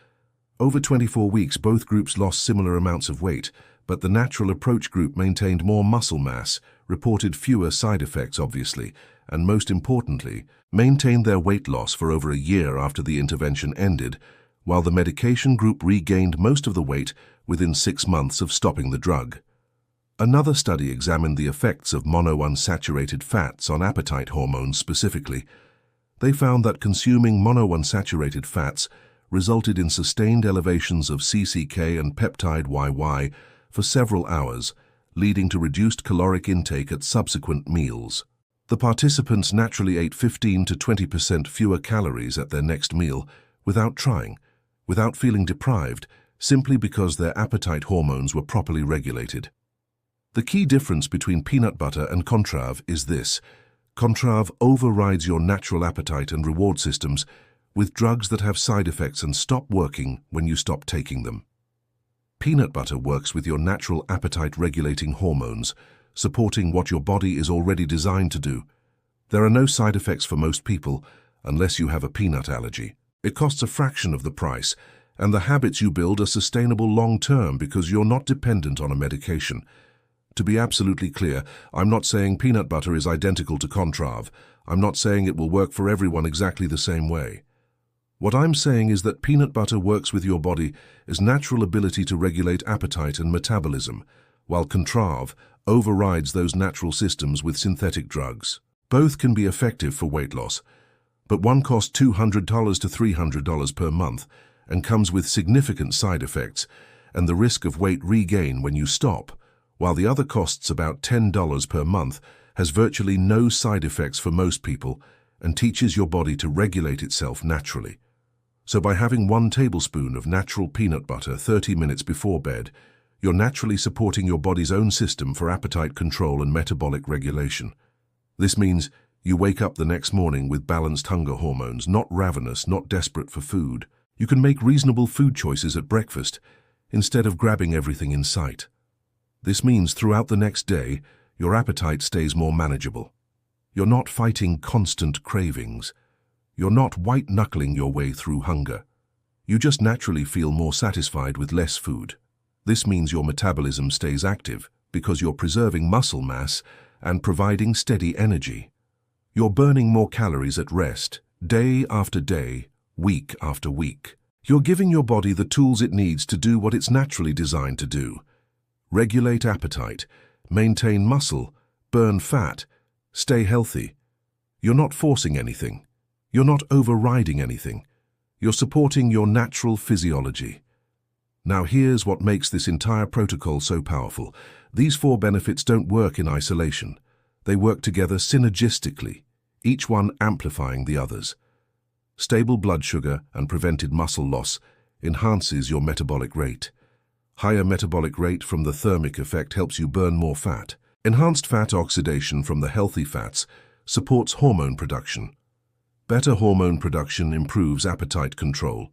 Over 24 weeks, both groups lost similar amounts of weight, but the natural approach group maintained more muscle mass, reported fewer side effects, obviously, and most importantly, maintained their weight loss for over a year after the intervention ended, while the medication group regained most of the weight within 6 months of stopping the drug. Another study examined the effects of monounsaturated fats on appetite hormones specifically. They found that consuming monounsaturated fats resulted in sustained elevations of CCK and peptide YY for several hours, leading to reduced caloric intake at subsequent meals. The participants naturally ate 15 to 20% fewer calories at their next meal without trying, without feeling deprived, simply because their appetite hormones were properly regulated. The key difference between peanut butter and Contrave is this: Contrave overrides your natural appetite and reward systems with drugs that have side effects and stop working when you stop taking them. Peanut butter works with your natural appetite-regulating hormones, supporting what your body is already designed to do. There are no side effects for most people, unless you have a peanut allergy. It costs a fraction of the price, and the habits you build are sustainable long-term because you're not dependent on a medication. To be absolutely clear, I'm not saying peanut butter is identical to Contrave. I'm not saying it will work for everyone exactly the same way. What I'm saying is that peanut butter works with your body's natural ability to regulate appetite and metabolism, while Contrave overrides those natural systems with synthetic drugs. Both can be effective for weight loss, but one costs $200 to $300 per month and comes with significant side effects and the risk of weight regain when you stop, while the other costs about $10 per month, has virtually no side effects for most people and teaches your body to regulate itself naturally. So by having 1 tablespoon of natural peanut butter 30 minutes before bed, you're naturally supporting your body's own system for appetite control and metabolic regulation. This means you wake up the next morning with balanced hunger hormones, not ravenous, not desperate for food. You can make reasonable food choices at breakfast instead of grabbing everything in sight. This means throughout the next day, your appetite stays more manageable. You're not fighting constant cravings. You're not white-knuckling your way through hunger. You just naturally feel more satisfied with less food. This means your metabolism stays active because you're preserving muscle mass and providing steady energy. You're burning more calories at rest, day after day, week after week. You're giving your body the tools it needs to do what it's naturally designed to do. Regulate appetite, maintain muscle, burn fat, stay healthy. You're not forcing anything. You're not overriding anything. You're supporting your natural physiology. Now here's what makes this entire protocol so powerful. These 4 benefits don't work in isolation. They work together synergistically, each one amplifying the others. Stable blood sugar and prevented muscle loss enhances your metabolic rate. Higher metabolic rate from the thermic effect helps you burn more fat. Enhanced fat oxidation from the healthy fats supports hormone production. Better hormone production improves appetite control.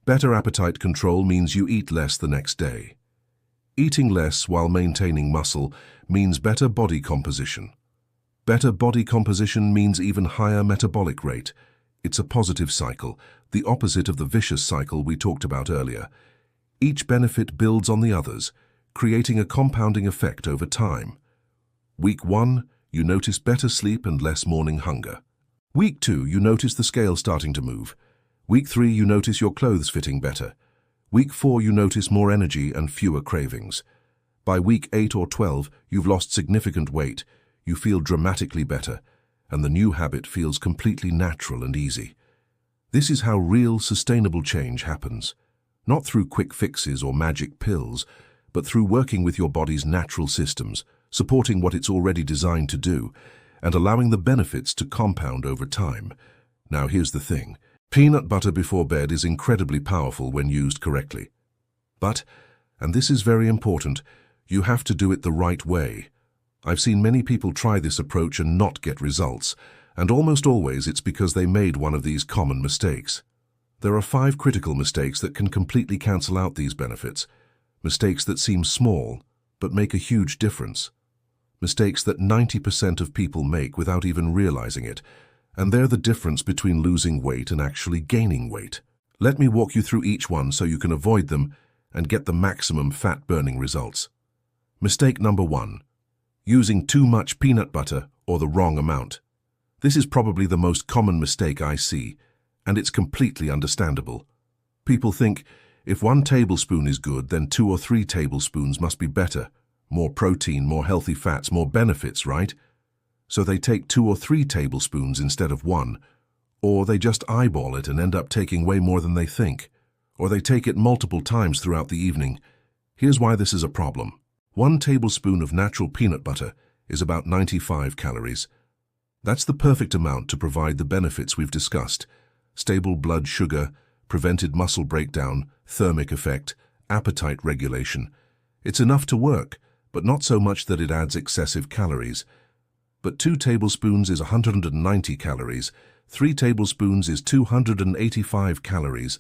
Better appetite control means you eat less the next day. Eating less while maintaining muscle means better body composition. Better body composition means even higher metabolic rate. It's a positive cycle, the opposite of the vicious cycle we talked about earlier. Each benefit builds on the others, creating a compounding effect over time. Week 1, you notice better sleep and less morning hunger. Week 2, you notice the scale starting to move. Week 3, you notice your clothes fitting better. Week 4, you notice more energy and fewer cravings. By week 8 or 12, you've lost significant weight, you feel dramatically better, and the new habit feels completely natural and easy. This is how real, sustainable change happens. Not through quick fixes or magic pills, but through working with your body's natural systems, supporting what it's already designed to do, and allowing the benefits to compound over time. Now here's the thing. Peanut butter before bed is incredibly powerful when used correctly. But, and this is very important, you have to do it the right way. I've seen many people try this approach and not get results, and almost always it's because they made one of these common mistakes. There are 5 critical mistakes that can completely cancel out these benefits. Mistakes that seem small, but make a huge difference. Mistakes that 90% of people make without even realizing it, and they're the difference between losing weight and actually gaining weight. Let me walk you through each one so you can avoid them and get the maximum fat-burning results. Mistake number 1. Using too much peanut butter or the wrong amount. This is probably the most common mistake I see, and it's completely understandable. People think, if 1 tablespoon is good, then 2 or 3 tablespoons must be better. More protein, more healthy fats, more benefits, right? So they take 2 or 3 tablespoons instead of 1, or they just eyeball it and end up taking way more than they think, or they take it multiple times throughout the evening. Here's why this is a problem. 1 tablespoon of natural peanut butter is about 95 calories. That's the perfect amount to provide the benefits we've discussed: stable blood sugar, prevented muscle breakdown, thermic effect, appetite regulation. It's enough to work, but not so much that it adds excessive calories. But 2 tablespoons is 190 calories, 3 tablespoons is 285 calories.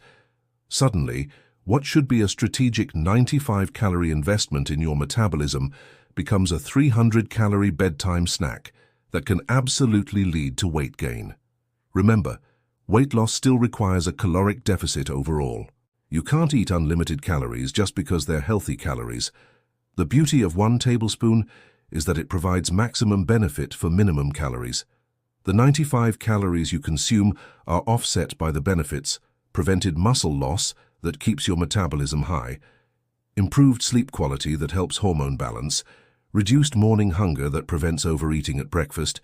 Suddenly, What should be a strategic 95-calorie investment in your metabolism becomes a 300-calorie bedtime snack that can absolutely lead to weight gain. Remember, weight loss still requires a caloric deficit overall. You can't eat unlimited calories just because they're healthy calories. The beauty of 1 tablespoon is that it provides maximum benefit for minimum calories. The 95 calories you consume are offset by the benefits: prevented muscle loss that keeps your metabolism high, improved sleep quality that helps hormone balance, reduced morning hunger that prevents overeating at breakfast,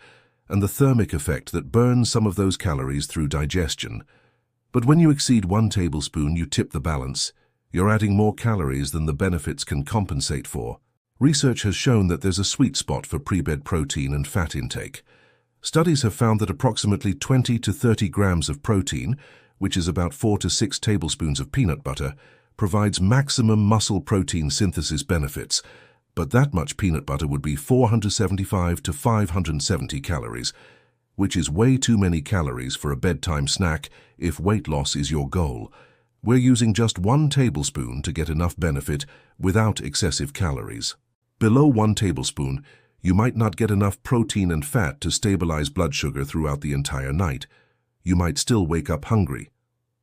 and the thermic effect that burns some of those calories through digestion. But when you exceed 1 tablespoon, you tip the balance. You're adding more calories than the benefits can compensate for. Research has shown that there's a sweet spot for pre-bed protein and fat intake. Studies have found that approximately 20 to 30 grams of protein, which is about 4 to 6 tablespoons of peanut butter, provides maximum muscle protein synthesis benefits. But that much peanut butter would be 475 to 570 calories, which is way too many calories for a bedtime snack if weight loss is your goal. We're using just 1 tablespoon to get enough benefit without excessive calories. Below 1 tablespoon, you might not get enough protein and fat to stabilize blood sugar throughout the entire night. You might still wake up hungry.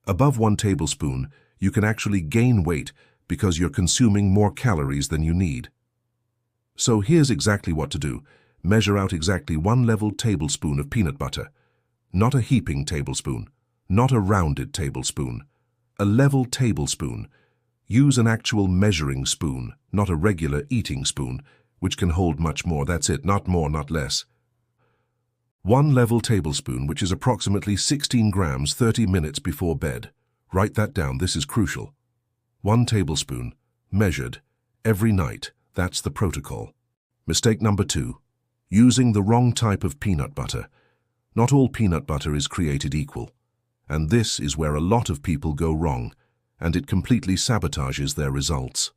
Above 1 tablespoon, you can actually gain weight because you're consuming more calories than you need. So here's exactly what to do. Measure out exactly 1 level tablespoon of peanut butter. Not a heaping tablespoon, not a rounded tablespoon. A level tablespoon. Use an actual measuring spoon, not a regular eating spoon, which can hold much more. That's it, not more, not less. 1 level tablespoon, which is approximately 16 grams 30 minutes before bed. Write that down, this is crucial. 1 tablespoon, measured, every night. That's the protocol. Mistake number 2. Using the wrong type of peanut butter. Not all peanut butter is created equal. And this is where a lot of people go wrong, and it completely sabotages their results.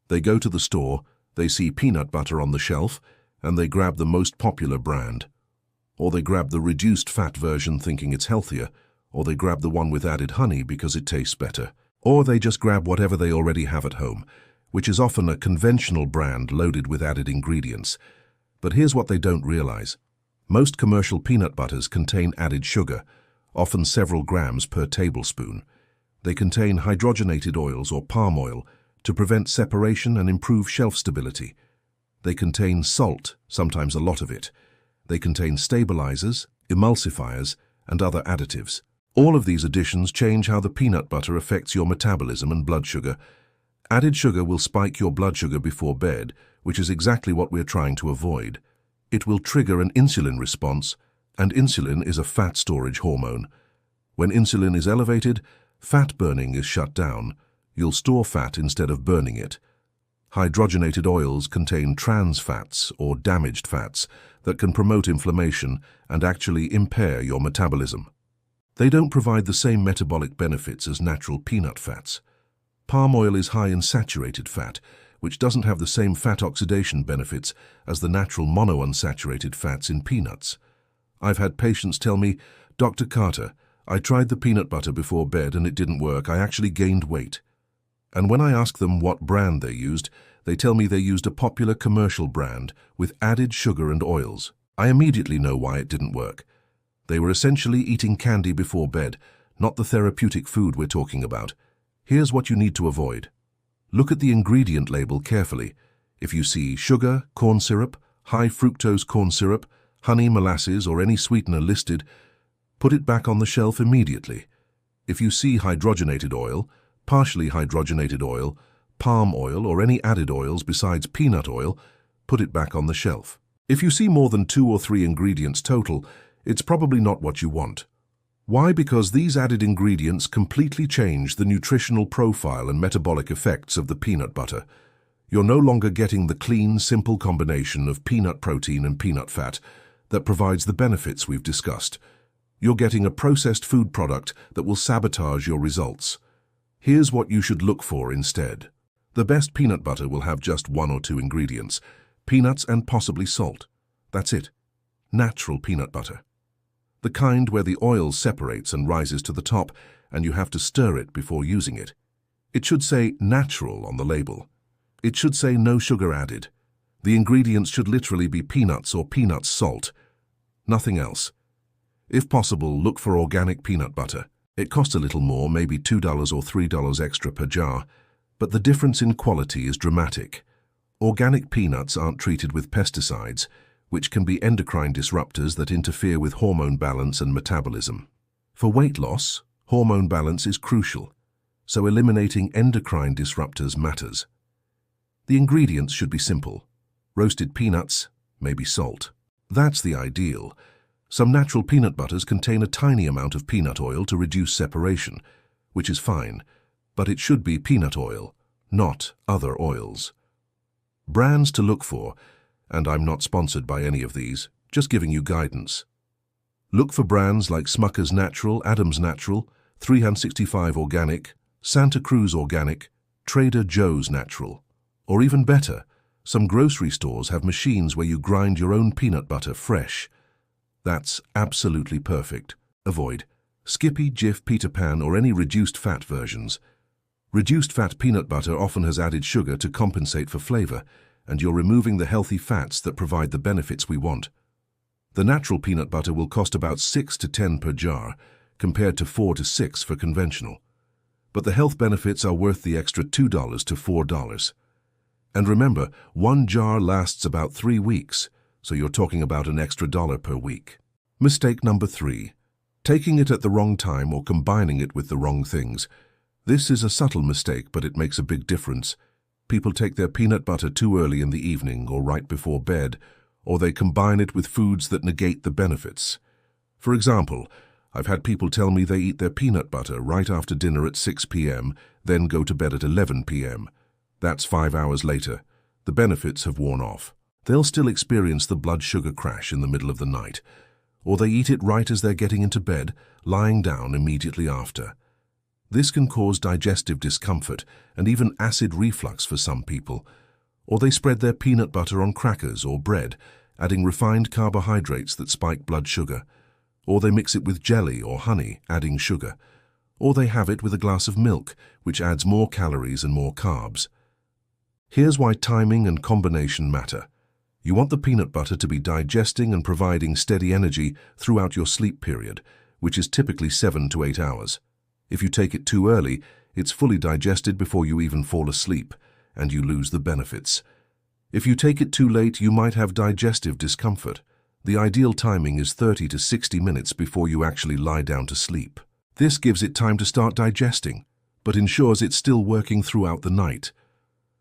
They go to the store, they see peanut butter on the shelf, and they grab the most popular brand. Or they grab the reduced fat version thinking it's healthier, or they grab the one with added honey because it tastes better. Or they just grab whatever they already have at home, which is often a conventional brand loaded with added ingredients. But here's what they don't realize. Most commercial peanut butters contain added sugar, often several grams per tablespoon. They contain hydrogenated oils or palm oil to prevent separation and improve shelf stability. They contain salt, sometimes a lot of it. They contain stabilizers, emulsifiers, and other additives. All of these additions change how the peanut butter affects your metabolism and blood sugar. Added sugar will spike your blood sugar before bed, which is exactly what we're trying to avoid. It will trigger an insulin response, and insulin is a fat storage hormone. When insulin is elevated, fat burning is shut down. You'll store fat instead of burning it. Hydrogenated oils contain trans fats or damaged fats that can promote inflammation and actually impair your metabolism. They don't provide the same metabolic benefits as natural peanut fats. Palm oil is high in saturated fat, which doesn't have the same fat oxidation benefits as the natural monounsaturated fats in peanuts. I've had patients tell me, "Dr. Carter, I tried the peanut butter before bed and it didn't work. I actually gained weight." And when I ask them what brand they used, they tell me they used a popular commercial brand with added sugar and oils. I immediately know why it didn't work. They were essentially eating candy before bed, not the therapeutic food we're talking about. Here's what you need to avoid. Look at the ingredient label carefully. If you see sugar, corn syrup, high fructose corn syrup, honey, molasses, or any sweetener listed, put it back on the shelf immediately. If you see hydrogenated oil, partially hydrogenated oil, palm oil, or any added oils besides peanut oil, put it back on the shelf. If you see more than 2 or 3 ingredients total, it's probably not what you want. Why? Because these added ingredients completely change the nutritional profile and metabolic effects of the peanut butter. You're no longer getting the clean, simple combination of peanut protein and peanut fat that provides the benefits we've discussed. You're getting a processed food product that will sabotage your results. Here's what you should look for instead. The best peanut butter will have just 1 or 2 ingredients, peanuts and possibly salt. That's it. Natural peanut butter. The kind where the oil separates and rises to the top, and you have to stir it before using it. It should say natural on the label. It should say no sugar added. The ingredients should literally be peanuts or peanut salt. Nothing else. If possible, look for organic peanut butter. It costs a little more, maybe $2 or $3 extra per jar, but the difference in quality is dramatic. Organic peanuts aren't treated with pesticides, which can be endocrine disruptors that interfere with hormone balance and metabolism. For weight loss, hormone balance is crucial, so eliminating endocrine disruptors matters. The ingredients should be simple. Roasted peanuts, maybe salt. That's the ideal. Some natural peanut butters contain a tiny amount of peanut oil to reduce separation, which is fine, but it should be peanut oil, not other oils. Brands to look for, and I'm not sponsored by any of these, just giving you guidance. Look for brands like Smucker's Natural, Adam's Natural, 365 Organic, Santa Cruz Organic, Trader Joe's Natural. Or even better, some grocery stores have machines where you grind your own peanut butter fresh. That's absolutely perfect. Avoid Skippy, Jif, Peter Pan, or any reduced fat versions. Reduced fat peanut butter often has added sugar to compensate for flavor, and you're removing the healthy fats that provide the benefits we want. The natural peanut butter will cost about 6 to 10 per jar, compared to 4 to 6 for conventional. But the health benefits are worth the extra $2 to $4. And remember, one jar lasts about 3 weeks, so you're talking about an extra $1 per week. Mistake number 3. Taking it at the wrong time or combining it with the wrong things. This is a subtle mistake, but it makes a big difference. People take their peanut butter too early in the evening or right before bed, or they combine it with foods that negate the benefits. For example, I've had people tell me they eat their peanut butter right after dinner at 6 p.m., then go to bed at 11 p.m. That's 5 hours later. The benefits have worn off. They'll still experience the blood sugar crash in the middle of the night, or they eat it right as they're getting into bed, lying down immediately after. This can cause digestive discomfort and even acid reflux for some people, or they spread their peanut butter on crackers or bread, adding refined carbohydrates that spike blood sugar, or they mix it with jelly or honey, adding sugar, or they have it with a glass of milk, which adds more calories and more carbs. Here's why timing and combination matter. You want the peanut butter to be digesting and providing steady energy throughout your sleep period, which is typically 7 to 8 hours. If you take it too early, it's fully digested before you even fall asleep, and you lose the benefits. If you take it too late, you might have digestive discomfort. The ideal timing is 30 to 60 minutes before you actually lie down to sleep. This gives it time to start digesting, but ensures it's still working throughout the night.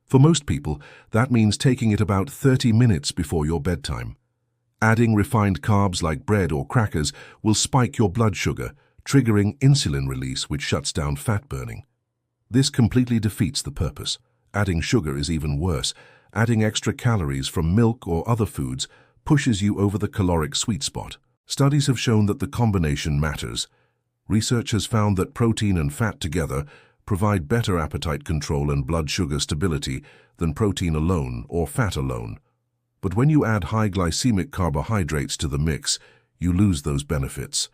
For most people, that means taking it about 30 minutes before your bedtime. Adding refined carbs like bread or crackers will spike your blood sugar, triggering insulin release, which shuts down fat burning. This completely defeats the purpose. Adding sugar is even worse. Adding extra calories from milk or other foods pushes you over the caloric sweet spot. Studies have shown that the combination matters. Research has found that protein and fat together provide better appetite control and blood sugar stability than protein alone or fat alone. But when you add high glycemic carbohydrates to the mix, you lose those benefits.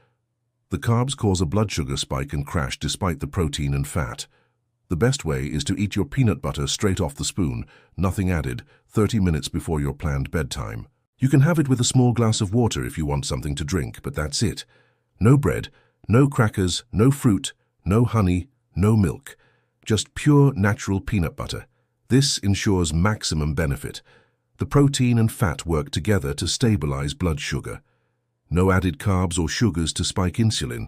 The carbs cause a blood sugar spike and crash despite the protein and fat. The best way is to eat your peanut butter straight off the spoon, nothing added, 30 minutes before your planned bedtime. You can have it with a small glass of water if you want something to drink, but that's it. No bread, no crackers, no fruit, no honey, no milk. Just pure natural peanut butter. This ensures maximum benefit. The protein and fat work together to stabilize blood sugar. No added carbs or sugars to spike insulin.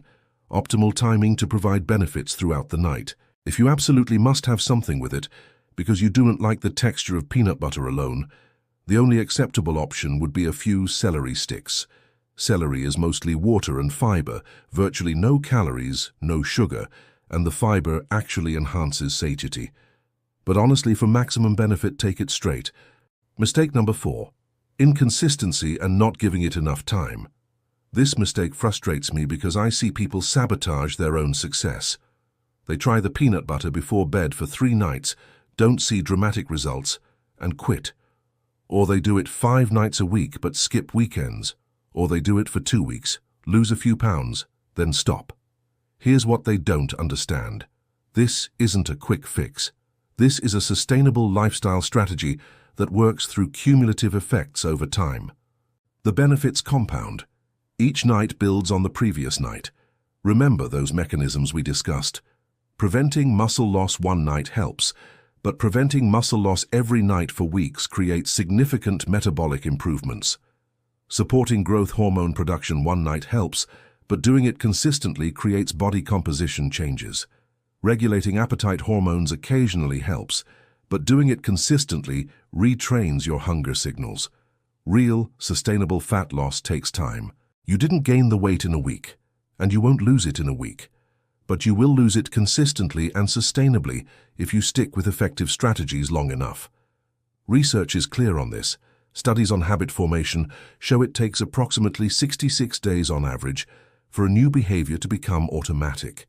Optimal timing to provide benefits throughout the night. If you absolutely must have something with it, because you don't like the texture of peanut butter alone, the only acceptable option would be a few celery sticks. Celery is mostly water and fiber, virtually no calories, no sugar, and the fiber actually enhances satiety. But honestly, for maximum benefit, take it straight. Mistake number 4. Inconsistency and not giving it enough time. This mistake frustrates me because I see people sabotage their own success. They try the peanut butter before bed for 3 nights, don't see dramatic results, and quit. Or they do it 5 nights a week but skip weekends. Or they do it for 2 weeks, lose a few pounds, then stop. Here's what they don't understand. This isn't a quick fix. This is a sustainable lifestyle strategy that works through cumulative effects over time. The benefits compound. Each night builds on the previous night. Remember those mechanisms we discussed. Preventing muscle loss one night helps, but preventing muscle loss every night for weeks creates significant metabolic improvements. Supporting growth hormone production one night helps, but doing it consistently creates body composition changes. Regulating appetite hormones occasionally helps, but doing it consistently retrains your hunger signals. Real, sustainable fat loss takes time. You didn't gain the weight in a week, and you won't lose it in a week. But you will lose it consistently and sustainably if you stick with effective strategies long enough. Research is clear on this. Studies on habit formation show it takes approximately 66 days on average for a new behavior to become automatic.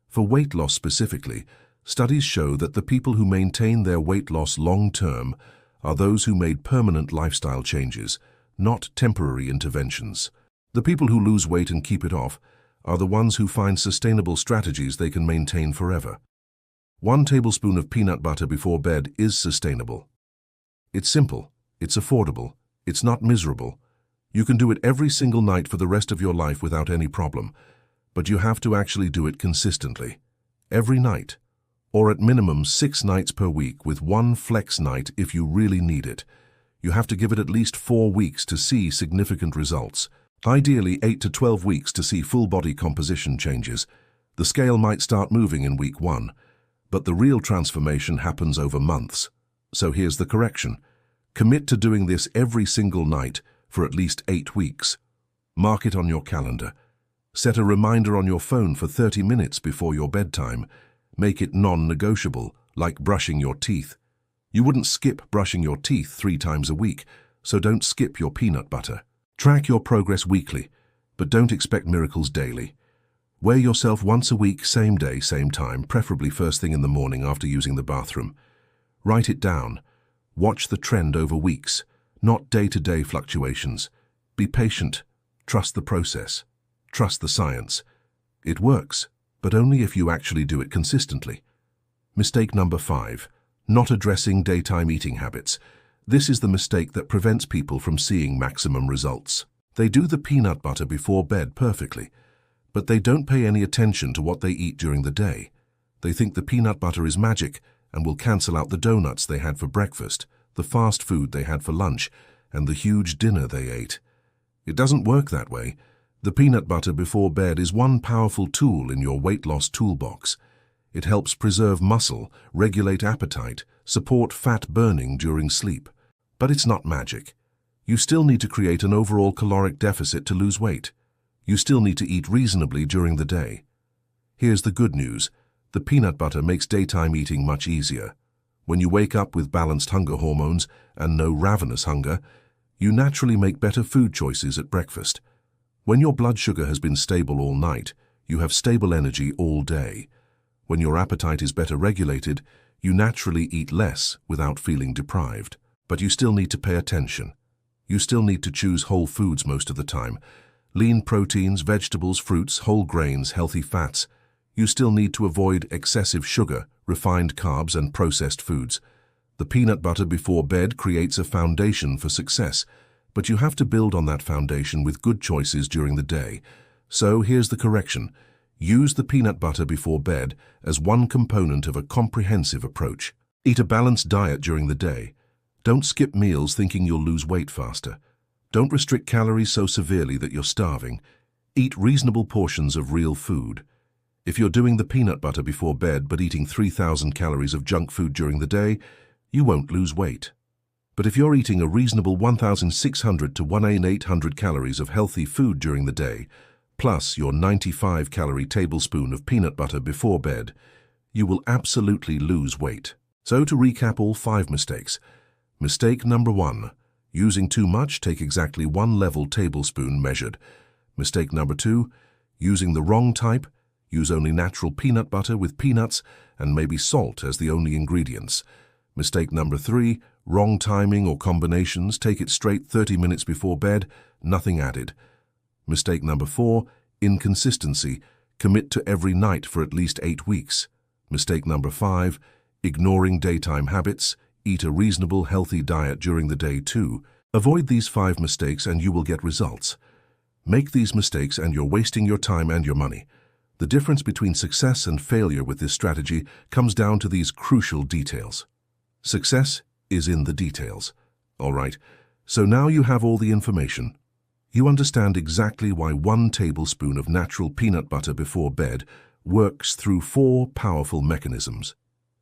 For weight loss specifically, studies show that the people who maintain their weight loss long-term are those who made permanent lifestyle changes, not temporary interventions. The people who lose weight and keep it off are the ones who find sustainable strategies they can maintain forever. 1 tablespoon of peanut butter before bed is sustainable. It's simple, it's affordable, it's not miserable. You can do it every single night for the rest of your life without any problem, but you have to actually do it consistently. Every night, or at minimum 6 nights per week with 1 flex night if you really need it. You have to give it at least 4 weeks to see significant results. Ideally 8 to 12 weeks to see full body composition changes. The scale might start moving in week 1, but the real transformation happens over months. So here's the correction. Commit to doing this every single night for at least 8 weeks. Mark it on your calendar. Set a reminder on your phone for 30 minutes before your bedtime. Make it non-negotiable, like brushing your teeth. You wouldn't skip brushing your teeth 3 times a week, so don't skip your peanut butter. Track your progress weekly, but don't expect miracles daily. Weigh yourself once a week, same day, same time, preferably first thing in the morning after using the bathroom. Write it down. Watch the trend over weeks, not day-to-day fluctuations. Be patient. Trust the process. Trust the science. It works, but only if you actually do it consistently. Mistake number 5. Not addressing daytime eating habits. This is the mistake that prevents people from seeing maximum results. They do the peanut butter before bed perfectly, but they don't pay any attention to what they eat during the day. They think the peanut butter is magic and will cancel out the donuts they had for breakfast, the fast food they had for lunch, and the huge dinner they ate. It doesn't work that way. The peanut butter before bed is one powerful tool in your weight loss toolbox. It helps preserve muscle, regulate appetite, support fat burning during sleep. But it's not magic. You still need to create an overall caloric deficit to lose weight. You still need to eat reasonably during the day. Here's the good news. The peanut butter makes daytime eating much easier. When you wake up with balanced hunger hormones and no ravenous hunger, you naturally make better food choices at breakfast. When your blood sugar has been stable all night, you have stable energy all day. When your appetite is better regulated, you naturally eat less without feeling deprived. But you still need to pay attention. You still need to choose whole foods most of the time. Lean proteins, vegetables, fruits, whole grains, healthy fats. You still need to avoid excessive sugar, refined carbs, and processed foods. The peanut butter before bed creates a foundation for success, but you have to build on that foundation with good choices during the day. So here's the correction. Use the peanut butter before bed as one component of a comprehensive approach. Eat a balanced diet during the day. Don't skip meals thinking you'll lose weight faster. Don't restrict calories so severely that you're starving. Eat reasonable portions of real food. If you're doing the peanut butter before bed but eating 3,000 calories of junk food during the day, you won't lose weight. But if you're eating a reasonable 1,600 to 1,800 calories of healthy food during the day, plus your 95-calorie tablespoon of peanut butter before bed, you will absolutely lose weight. So to recap all 5 mistakes. Mistake number 1. Using too much, take exactly 1 level tablespoon measured. Mistake number 2. Using the wrong type, use only natural peanut butter with peanuts and maybe salt as the only ingredients. Mistake number 3. Wrong timing or combinations, take it straight 30 minutes before bed, nothing added. Mistake number 4. Inconsistency, commit to every night for at least 8 weeks. Mistake number 5, ignoring daytime habits. Eat a reasonable, healthy diet during the day too. Avoid these 5 mistakes and you will get results. Make these mistakes and you're wasting your time and your money. The difference between success and failure with this strategy comes down to these crucial details. Success is in the details. All right, so now you have all the information. You understand exactly why 1 tablespoon of natural peanut butter before bed works through 4 powerful mechanisms.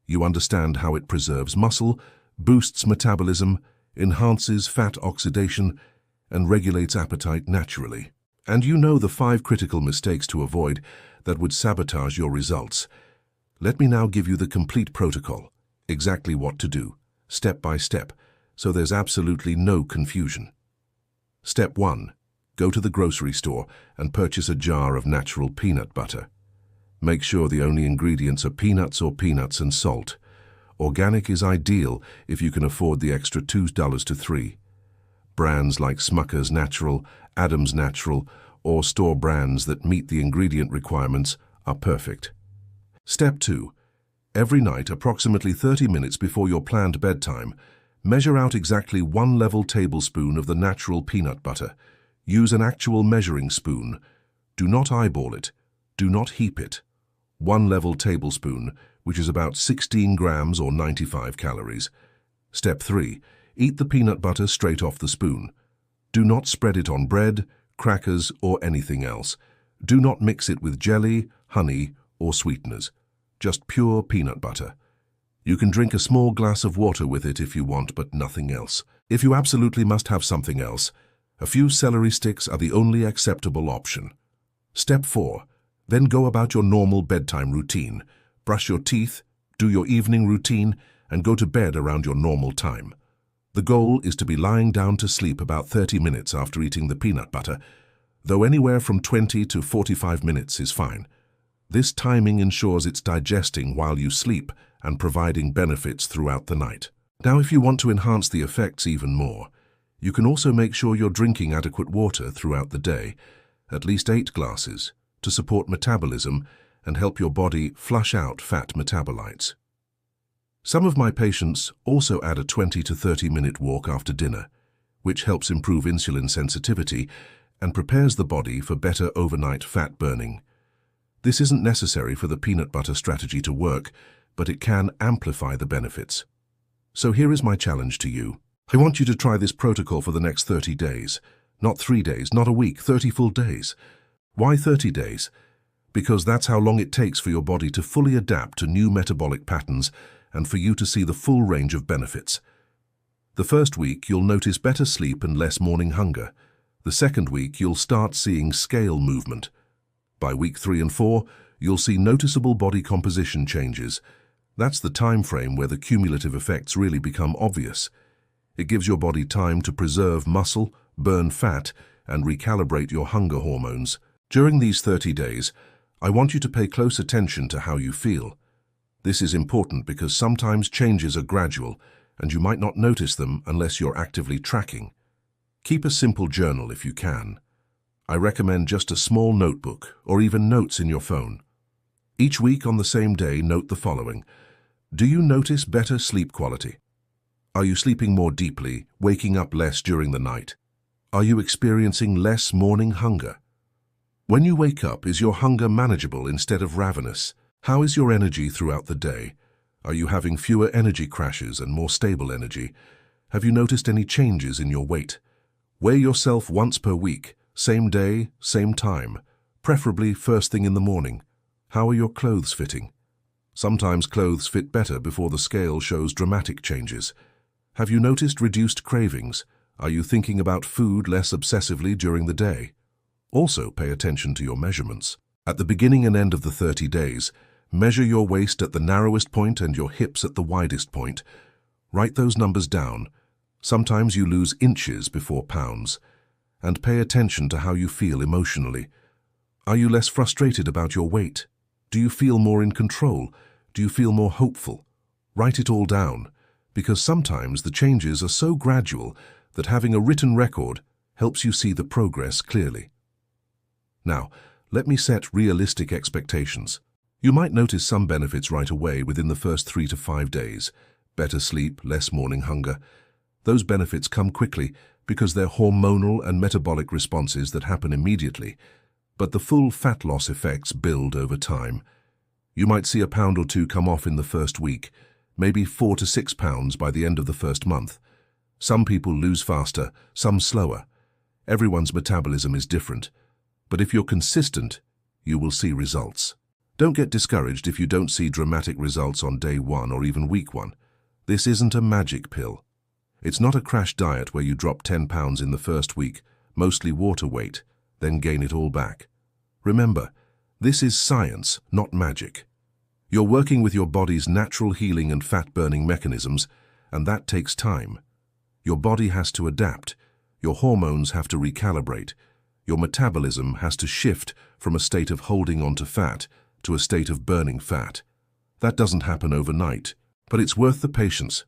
You understand how it preserves muscle, boosts metabolism, enhances fat oxidation, and regulates appetite naturally. And you know the 5 critical mistakes to avoid that would sabotage your results. Let me now give you the complete protocol, exactly what to do, step by step, so there's absolutely no confusion. Step 1. Go to the grocery store and purchase a jar of natural peanut butter. Make sure the only ingredients are peanuts or peanuts and salt. Organic is ideal if you can afford the extra $2 to $3. Brands like Smucker's Natural, Adam's Natural, or store brands that meet the ingredient requirements are perfect. Step 2. Every night, approximately 30 minutes before your planned bedtime, measure out exactly 1 level tablespoon of the natural peanut butter. Use an actual measuring spoon. Do not eyeball it. Do not heap it. 1 level tablespoon, which is about 16 grams or 95 calories. Step 3. Eat the peanut butter straight off the spoon. Do not spread it on bread, crackers, or anything else. Do not mix it with jelly, honey, or sweeteners. Just pure peanut butter. You can drink a small glass of water with it if you want, but nothing else. If you absolutely must have something else, a few celery sticks are the only acceptable option. Step 4. Then go about your normal bedtime routine. Brush your teeth, do your evening routine, and go to bed around your normal time. The goal is to be lying down to sleep about 30 minutes after eating the peanut butter, though anywhere from 20 to 45 minutes is fine. This timing ensures it's digesting while you sleep and providing benefits throughout the night. Now, if you want to enhance the effects even more, you can also make sure you're drinking adequate water throughout the day, at least 8 glasses, to support metabolism and help your body flush out fat metabolites. Some of my patients also add a 20 to 30-minute walk after dinner, which helps improve insulin sensitivity and prepares the body for better overnight fat burning. This isn't necessary for the peanut butter strategy to work, but it can amplify the benefits. So here is my challenge to you. I want you to try this protocol for the next 30 days. Not 3 days, not a week, 30 full days. Why 30 days? Because that's how long it takes for your body to fully adapt to new metabolic patterns and for you to see the full range of benefits. The first week, you'll notice better sleep and less morning hunger. The second week, you'll start seeing scale movement. By week 3 and 4, you'll see noticeable body composition changes. That's the time frame where the cumulative effects really become obvious. It gives your body time to preserve muscle, burn fat, and recalibrate your hunger hormones. During these 30 days, I want you to pay close attention to how you feel. This is important because sometimes changes are gradual, and you might not notice them unless you're actively tracking. Keep a simple journal if you can. I recommend just a small notebook or even notes in your phone. Each week on the same day, note the following. Do you notice better sleep quality? Are you sleeping more deeply, waking up less during the night? Are you experiencing less morning hunger? When you wake up, is your hunger manageable instead of ravenous? How is your energy throughout the day? Are you having fewer energy crashes and more stable energy? Have you noticed any changes in your weight? Weigh yourself once per week, same day, same time, preferably first thing in the morning. How are your clothes fitting? Sometimes clothes fit better before the scale shows dramatic changes. Have you noticed reduced cravings? Are you thinking about food less obsessively during the day? Also, pay attention to your measurements. At the beginning and end of the 30 days, measure your waist at the narrowest point and your hips at the widest point. Write those numbers down. Sometimes you lose inches before pounds. And pay attention to how you feel emotionally. Are you less frustrated about your weight? Do you feel more in control? Do you feel more hopeful? Write it all down, because sometimes the changes are so gradual that having a written record helps you see the progress clearly. Now, let me set realistic expectations. You might notice some benefits right away within the first 3 to 5 days. Better sleep, less morning hunger. Those benefits come quickly because they're hormonal and metabolic responses that happen immediately. But the full fat loss effects build over time. You might see a pound or two come off in the first week, maybe 4 to 6 pounds by the end of the first month. Some people lose faster, some slower. Everyone's metabolism is different. But if you're consistent, you will see results. Don't get discouraged if you don't see dramatic results on day 1 or even week 1. This isn't a magic pill. It's not a crash diet where you drop 10 pounds in the first week, mostly water weight, then gain it all back. Remember, this is science, not magic. You're working with your body's natural healing and fat-burning mechanisms, and that takes time. Your body has to adapt. Your hormones have to recalibrate. Your metabolism has to shift from a state of holding on to fat to a state of burning fat. That doesn't happen overnight, but it's worth the patience.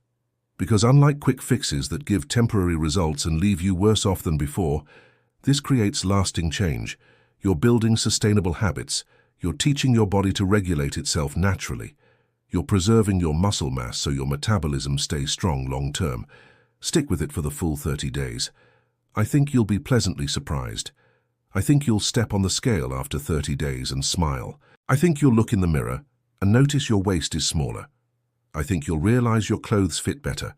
Because unlike quick fixes that give temporary results and leave you worse off than before, this creates lasting change. You're building sustainable habits. You're teaching your body to regulate itself naturally. You're preserving your muscle mass so your metabolism stays strong long term. Stick with it for the full 30 days. I think you'll be pleasantly surprised. I think you'll step on the scale after 30 days and smile. I think you'll look in the mirror and notice your waist is smaller. I think you'll realize your clothes fit better.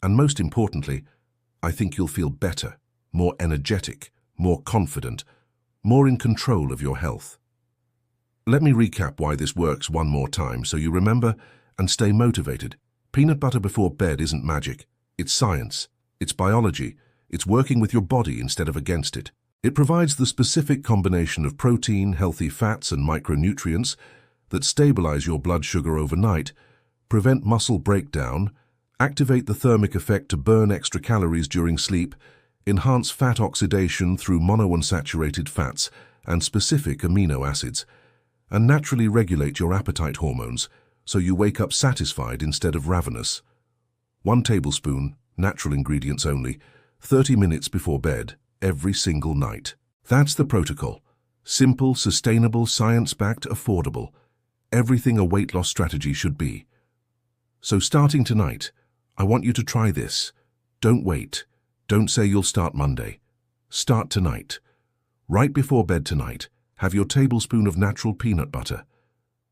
And most importantly, I think you'll feel better, more energetic, more confident, more in control of your health. Let me recap why this works one more time so you remember and stay motivated. Peanut butter before bed isn't magic. It's science. It's biology. It's working with your body instead of against it. It provides the specific combination of protein, healthy fats, and micronutrients that stabilize your blood sugar overnight, prevent muscle breakdown, activate the thermic effect to burn extra calories during sleep, enhance fat oxidation through monounsaturated fats and specific amino acids, and naturally regulate your appetite hormones so you wake up satisfied instead of ravenous. 1 tablespoon, natural ingredients only, 30 minutes before bed, every single night. That's the protocol. Simple, sustainable, science-backed, affordable. Everything a weight loss strategy should be. So starting tonight, I want you to try this. Don't wait. Don't say you'll start Monday. Start tonight. Right before bed tonight, have your tablespoon of natural peanut butter.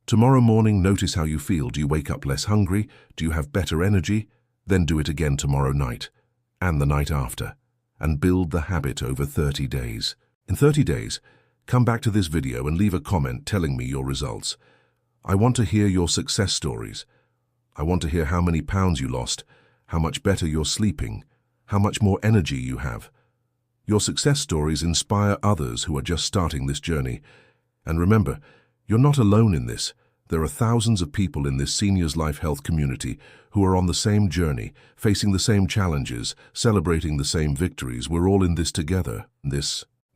Tomorrow morning, notice how you feel. Do you wake up less hungry? Do you have better energy? Then do it again tomorrow night and the night after, and build the habit over 30 days. In 30 days, come back to this video and leave a comment telling me your results. I want to hear your success stories. I want to hear how many pounds you lost, how much better you're sleeping, how much more energy you have. Your success stories inspire others who are just starting this journey. And remember, you're not alone in this. There are thousands of people in this Seniors Life Health community who are on the same journey, facing the same challenges, celebrating the same victories. We're all in this together.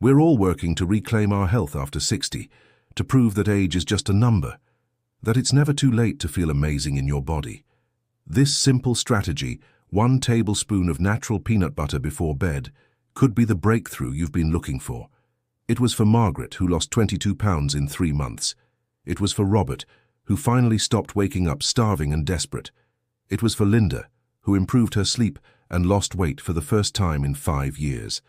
We're all working to reclaim our health after 60, to prove that age is just a number, that it's never too late to feel amazing in your body. This simple strategy, 1 tablespoon of natural peanut butter before bed, could be the breakthrough you've been looking for. It was for Margaret, who lost 22 pounds in 3 months. It was for Robert, who finally stopped waking up starving and desperate. It was for Linda, who improved her sleep and lost weight for the first time in 5 years.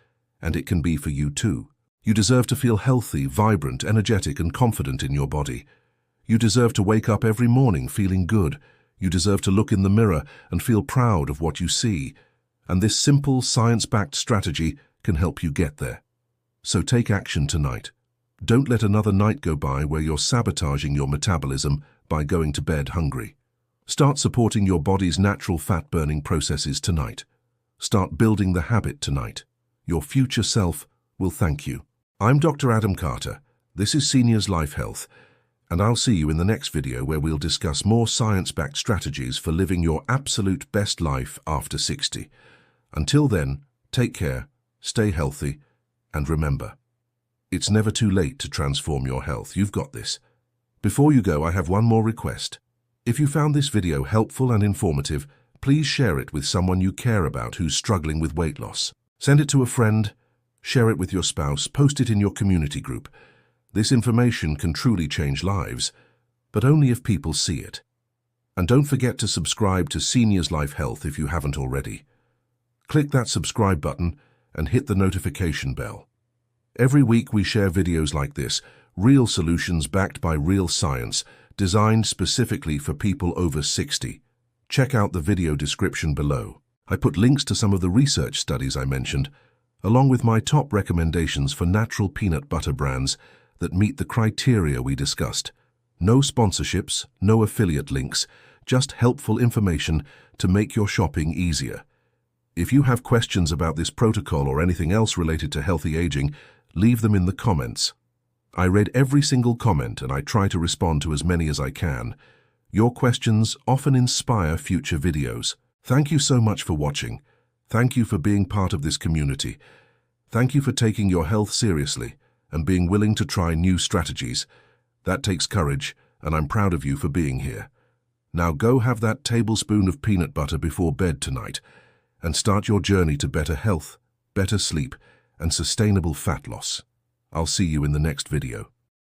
And it can be for you too. You deserve to feel healthy, vibrant, energetic, and confident in your body. You deserve to wake up every morning feeling good. You deserve to look in the mirror and feel proud of what you see. And this simple, science-backed strategy can help you get there. So take action tonight. Don't let another night go by where you're sabotaging your metabolism by going to bed hungry. Start supporting your body's natural fat-burning processes tonight. Start building the habit tonight. Your future self will thank you. I'm Dr. Adam Carter. This is Seniors Life Health, and I'll see you in the next video where we'll discuss more science-backed strategies for living your absolute best life after 60. Until then, take care, stay healthy, and remember, it's never too late to transform your health. You've got this. Before you go, I have one more request. If you found this video helpful and informative, please share it with someone you care about who's struggling with weight loss. Send it to a friend, share it with your spouse, post it in your community group. This information can truly change lives. but only if people see it. And don't forget to subscribe to Seniors Life Health if you haven't already. Click that subscribe button and hit the notification bell. Every week we share videos like this, real solutions backed by real science, designed specifically for people over 60. Check out the video description below. I put links to some of the research studies I mentioned, along with my top recommendations for natural peanut butter brands that meet the criteria we discussed. No sponsorships, no affiliate links, just helpful information to make your shopping easier. If you have questions about this protocol or anything else related to healthy aging, leave them in the comments. I read every single comment and I try to respond to as many as I can. Your questions often inspire future videos. Thank you so much for watching. Thank you for being part of this community. Thank you for taking your health seriously and being willing to try new strategies. That takes courage, and I'm proud of you for being here. Now go have that tablespoon of peanut butter before bed tonight and start your journey to better health, better sleep, and sustainable fat loss. I'll see you in the next video.